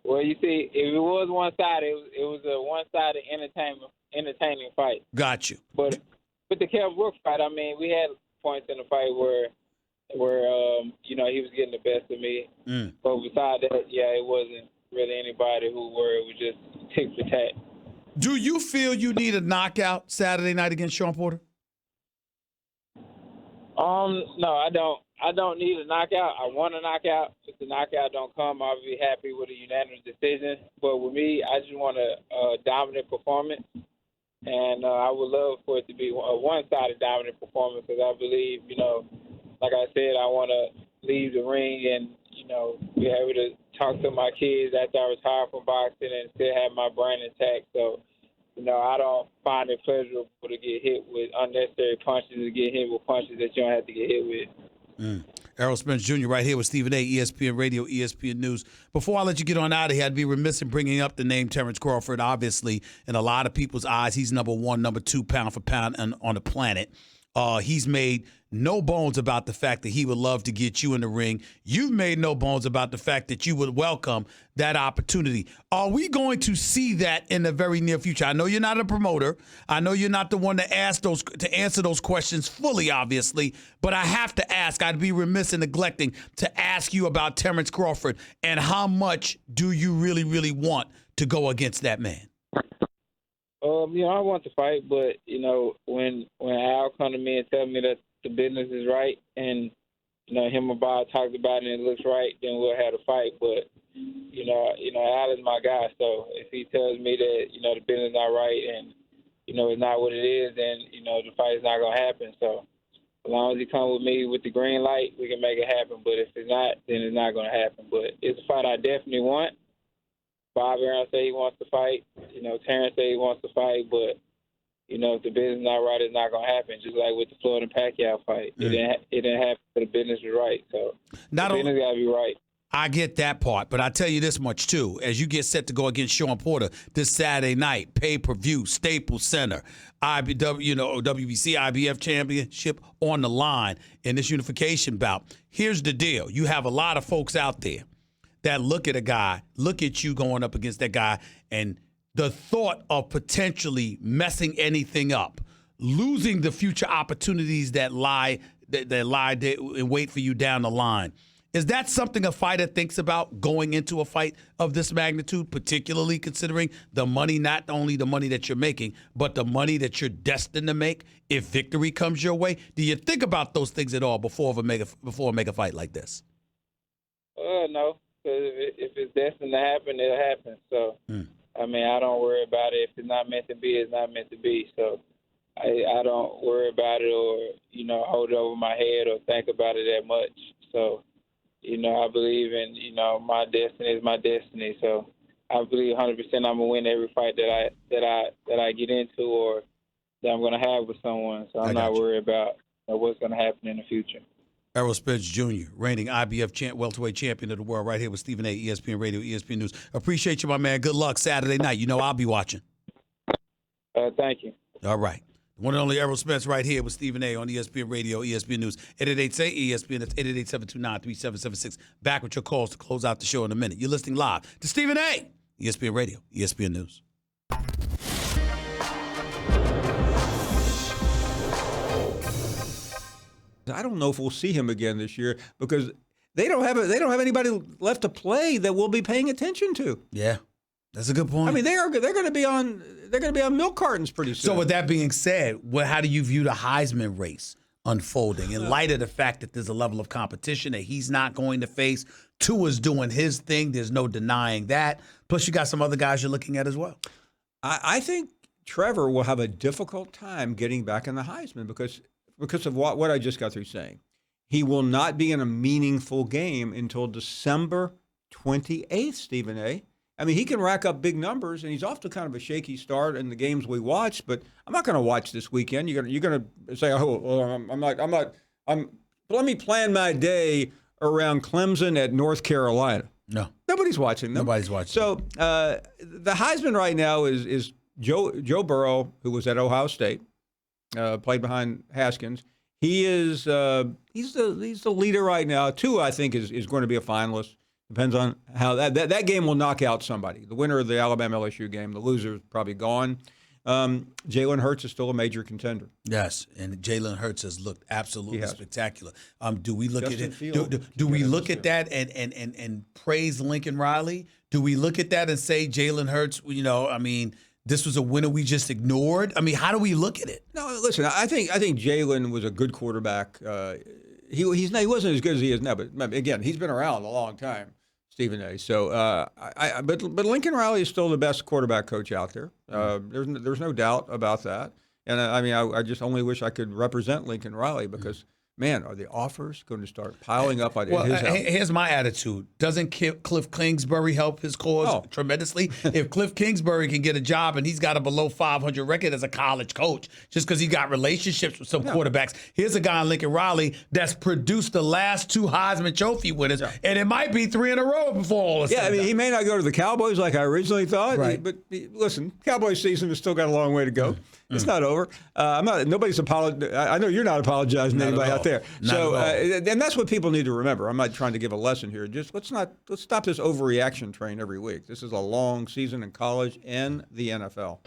Speaker 4: you see, if it was one-sided, it was a one-sided entertaining fight.
Speaker 2: Got you.
Speaker 4: But with the Kell Brooks fight, I mean, we had points in the fight where he was getting the best of me. But besides that, it wasn't really anybody it was just tick for tat.
Speaker 2: Do you feel you need a knockout Saturday night against Sean Porter?
Speaker 4: No, I don't. I don't need a knockout. I want a knockout. If the knockout don't come, I'll be happy with a unanimous decision. But with me, I just want a dominant performance. And I would love for it to be a one-sided dominant performance because I believe, like I said, I want to leave the ring and, be able to talk to my kids after I retire from boxing and still have my brain intact. So, I don't find it pleasurable to get hit with unnecessary punches and get hit with punches that you don't have to get hit with.
Speaker 2: Errol Spence Jr. right here with Stephen A., ESPN Radio, ESPN News. Before I let you get on out of here, I'd be remiss in bringing up the name Terrence Crawford. Obviously, in a lot of people's eyes, he's number one, number two pound for pound on the planet. He's made no bones about the fact that he would love to get you in the ring. You've made no bones about the fact that you would welcome that opportunity. Are we going to see that in the very near future? I know you're not a promoter. I know you're not the one to answer those questions fully, obviously. But I have to ask. I'd be remiss in neglecting to ask you about Terrence Crawford and how much do you really, really want to go against that man?
Speaker 4: I want to fight, but when Al come to me and tell me that the business is right, and him and Bob talked about it and it looks right, then we'll have a fight. But Al is my guy, so if he tells me that the business is not right and it's not what it is, then the fight is not gonna happen. So as long as he comes with me with the green light, we can make it happen. But if it's not, then it's not gonna happen. But it's a fight I definitely want. Bob Aaron said he wants to fight. Terrence said he wants to fight, but if the business is not right, it's not gonna happen. Just like with the Floyd and Pacquiao fight, it didn't happen. The business was right, so the business gotta be right.
Speaker 2: I get that part, but I tell you this much too: as you get set to go against Sean Porter this Saturday night, pay-per-view, Staples Center, WBC IBF Championship on the line in this unification bout. Here's the deal: you have a lot of folks out there that look at you going up against that guy, and the thought of potentially messing anything up, losing the future opportunities that lie there and wait for you down the line. Is that something a fighter thinks about going into a fight of this magnitude, particularly considering the money, not only the money that you're making, but the money that you're destined to make if victory comes your way? Do you think about those things at all before make a fight like this?
Speaker 4: No. Because if it's destined to happen, it'll happen. So, I mean, I don't worry about it. If it's not meant to be, it's not meant to be. So, I don't worry about it or, hold it over my head or think about it that much. So, I believe in, my destiny is my destiny. So, I believe 100% I'm going to win every fight that I get into or that I'm going to have with someone. So, I'm not worried about what's going to happen in the future.
Speaker 2: Errol Spence Jr., reigning IBF welterweight champion of the world, right here with Stephen A., ESPN Radio, ESPN News. Appreciate you, my man. Good luck Saturday night. You know I'll be watching.
Speaker 14: Thank you.
Speaker 2: All right. The one and only Errol Spence right here with Stephen A. on ESPN Radio, ESPN News. 888-SAY-ESPN. That's 888-729-3776. Back with your calls to close out the show in a minute. You're listening live to Stephen A., ESPN Radio, ESPN News.
Speaker 13: I don't know if we'll see him again this year because they don't have anybody left to play that we'll be paying attention to.
Speaker 2: Yeah, that's a good point.
Speaker 13: I mean, they're going to be on milk cartons pretty soon.
Speaker 2: So with that being said, how do you view the Heisman race unfolding in light of the fact that there's a level of competition that he's not going to face? Tua's doing his thing. There's no denying that. Plus, you got some other guys you're looking at as well.
Speaker 13: I think Trevor will have a difficult time getting back in the Heisman because of what I just got through saying. He will not be in a meaningful game until December 28th, Stephen A. I mean, he can rack up big numbers, and he's off to kind of a shaky start in the games we watched. But I'm not going to watch this weekend. You're going to say, let me plan my day around Clemson at North Carolina.
Speaker 2: No,
Speaker 13: nobody's watching them.
Speaker 2: Nobody's watching.
Speaker 13: So the Heisman right now is Joe Burrow, who was at Ohio State, played behind Haskins. He is he's the leader right now. Tua, I think, is going to be a finalist. Depends on how that game will knock out somebody. The winner of the Alabama LSU game, the loser is probably gone. Jalen Hurts is still a major contender.
Speaker 2: Yes, and Jalen Hurts has looked absolutely spectacular. Do we look
Speaker 13: Justin
Speaker 2: at it?
Speaker 13: Fields,
Speaker 2: Do we look at that and praise Lincoln Riley? Do we look at that and say Jalen Hurts? This was a winner we just ignored. I mean, how do we look at it?
Speaker 13: No, listen. I think Jalen was a good quarterback. He wasn't as good as he is now, but again, he's been around a long time, Stephen A. So, but Lincoln Riley is still the best quarterback coach out there. There's no doubt about that. And I just only wish I could represent Lincoln Riley because. Man, are the offers going to start piling up on his house?
Speaker 2: Here's my attitude. Doesn't Cliff Kingsbury help his cause tremendously? If Cliff Kingsbury can get a job and he's got a below 500 record as a college coach just because he got relationships with some quarterbacks, here's a guy in Lincoln Riley that's produced the last 2 Heisman Trophy winners, and it might be 3 in a row before all is said.
Speaker 13: He may not go to the Cowboys like I originally thought,
Speaker 2: right.
Speaker 13: But listen, Cowboys season has still got a long way to go. It's not over. Nobody's apologizing. I know you're not apologizing to anybody out there. So, and that's what people need to remember. I'm not trying to give a lesson here. Just let's stop this overreaction train every week. This is a long season in college and the NFL.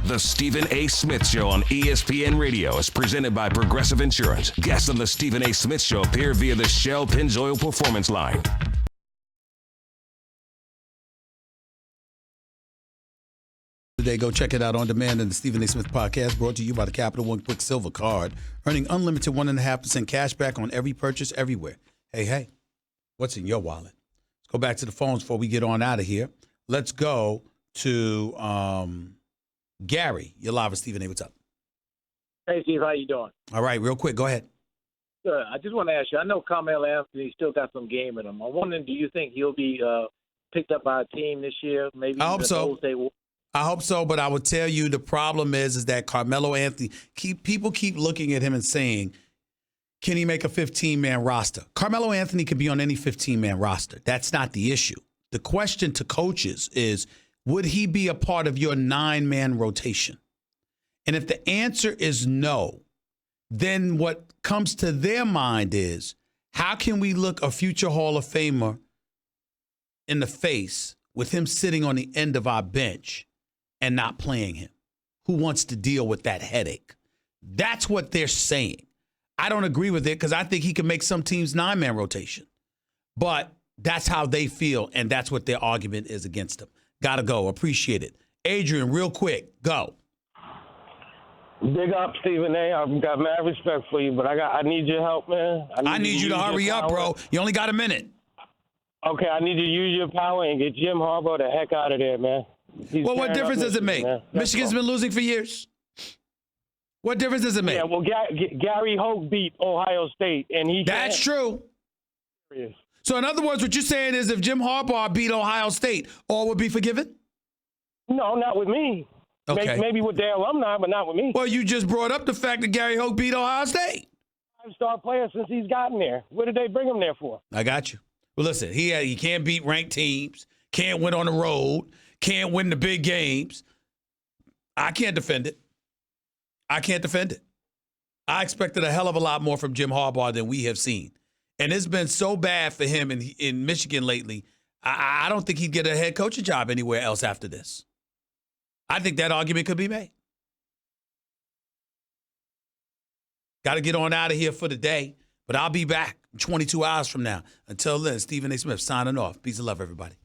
Speaker 1: The Stephen A. Smith Show on ESPN Radio is presented by Progressive Insurance. Guests on the Stephen A. Smith Show appear via the Shell Pennzoil Performance Line.
Speaker 2: Today, go check it out on demand in the Stephen A. Smith Podcast, brought to you by the Capital One Quick Silver Card, earning unlimited 1.5% cash back on every purchase everywhere. Hey, what's in your wallet? Let's go back to the phones before we get on out of here. Let's go to Gary. You're live with Stephen A. What's up?
Speaker 3: Hey, Steve, how you doing?
Speaker 2: All right, real quick, go ahead.
Speaker 3: Good. I just want to ask you, I know Carmelo Anthony still got some game in him. I'm wondering, do you think he'll be picked up by a team this year? Maybe
Speaker 2: I hope so. I hope so, but I would tell you the problem is that Carmelo Anthony, people keep looking at him and saying, can he make a 15-man roster? Carmelo Anthony can be on any 15-man roster. That's not the issue. The question to coaches is, would he be a part of your 9-man rotation? And if the answer is no, then what comes to their mind is, how can we look a future Hall of Famer in the face with him sitting on the end of our bench and not playing him? Who wants to deal with that headache? That's what they're saying. I don't agree with it because I think he can make some teams 9-man rotation. But that's how they feel, and that's what their argument is against him. Gotta go. Appreciate it. Adrian, real quick, go.
Speaker 22: Big up, Stephen A. I've got mad respect for you, but I need your help, man.
Speaker 2: I need you to hurry up, bro. You only got a minute.
Speaker 22: Okay, I need you to use your power and get Jim Harbaugh the heck out of there, man.
Speaker 2: Well, what difference does it make? Michigan's been losing for years. What difference does it make?
Speaker 22: Yeah, well, Gary Hoke beat Ohio State, and he.
Speaker 2: That's true.
Speaker 22: hilarious.
Speaker 2: So in other words, what you're saying is if Jim Harbaugh beat Ohio State, all would be forgiven?
Speaker 22: No, not with me.
Speaker 2: Okay.
Speaker 22: Maybe with their alumni, but not with me.
Speaker 2: Well, you just brought up the fact that Gary Hoke beat Ohio State.
Speaker 22: 5-star player since he's gotten there. What did they bring him there for?
Speaker 2: I got you. Well, listen, he can't beat ranked teams, can't win on the road, can't win the big games. I can't defend it. I expected a hell of a lot more from Jim Harbaugh than we have seen. And it's been so bad for him in Michigan lately, I don't think he'd get a head coaching job anywhere else after this. I think that argument could be made. Got to get on out of here for the day, but I'll be back 22 hours from now. Until then, Stephen A. Smith signing off. Peace and love, everybody.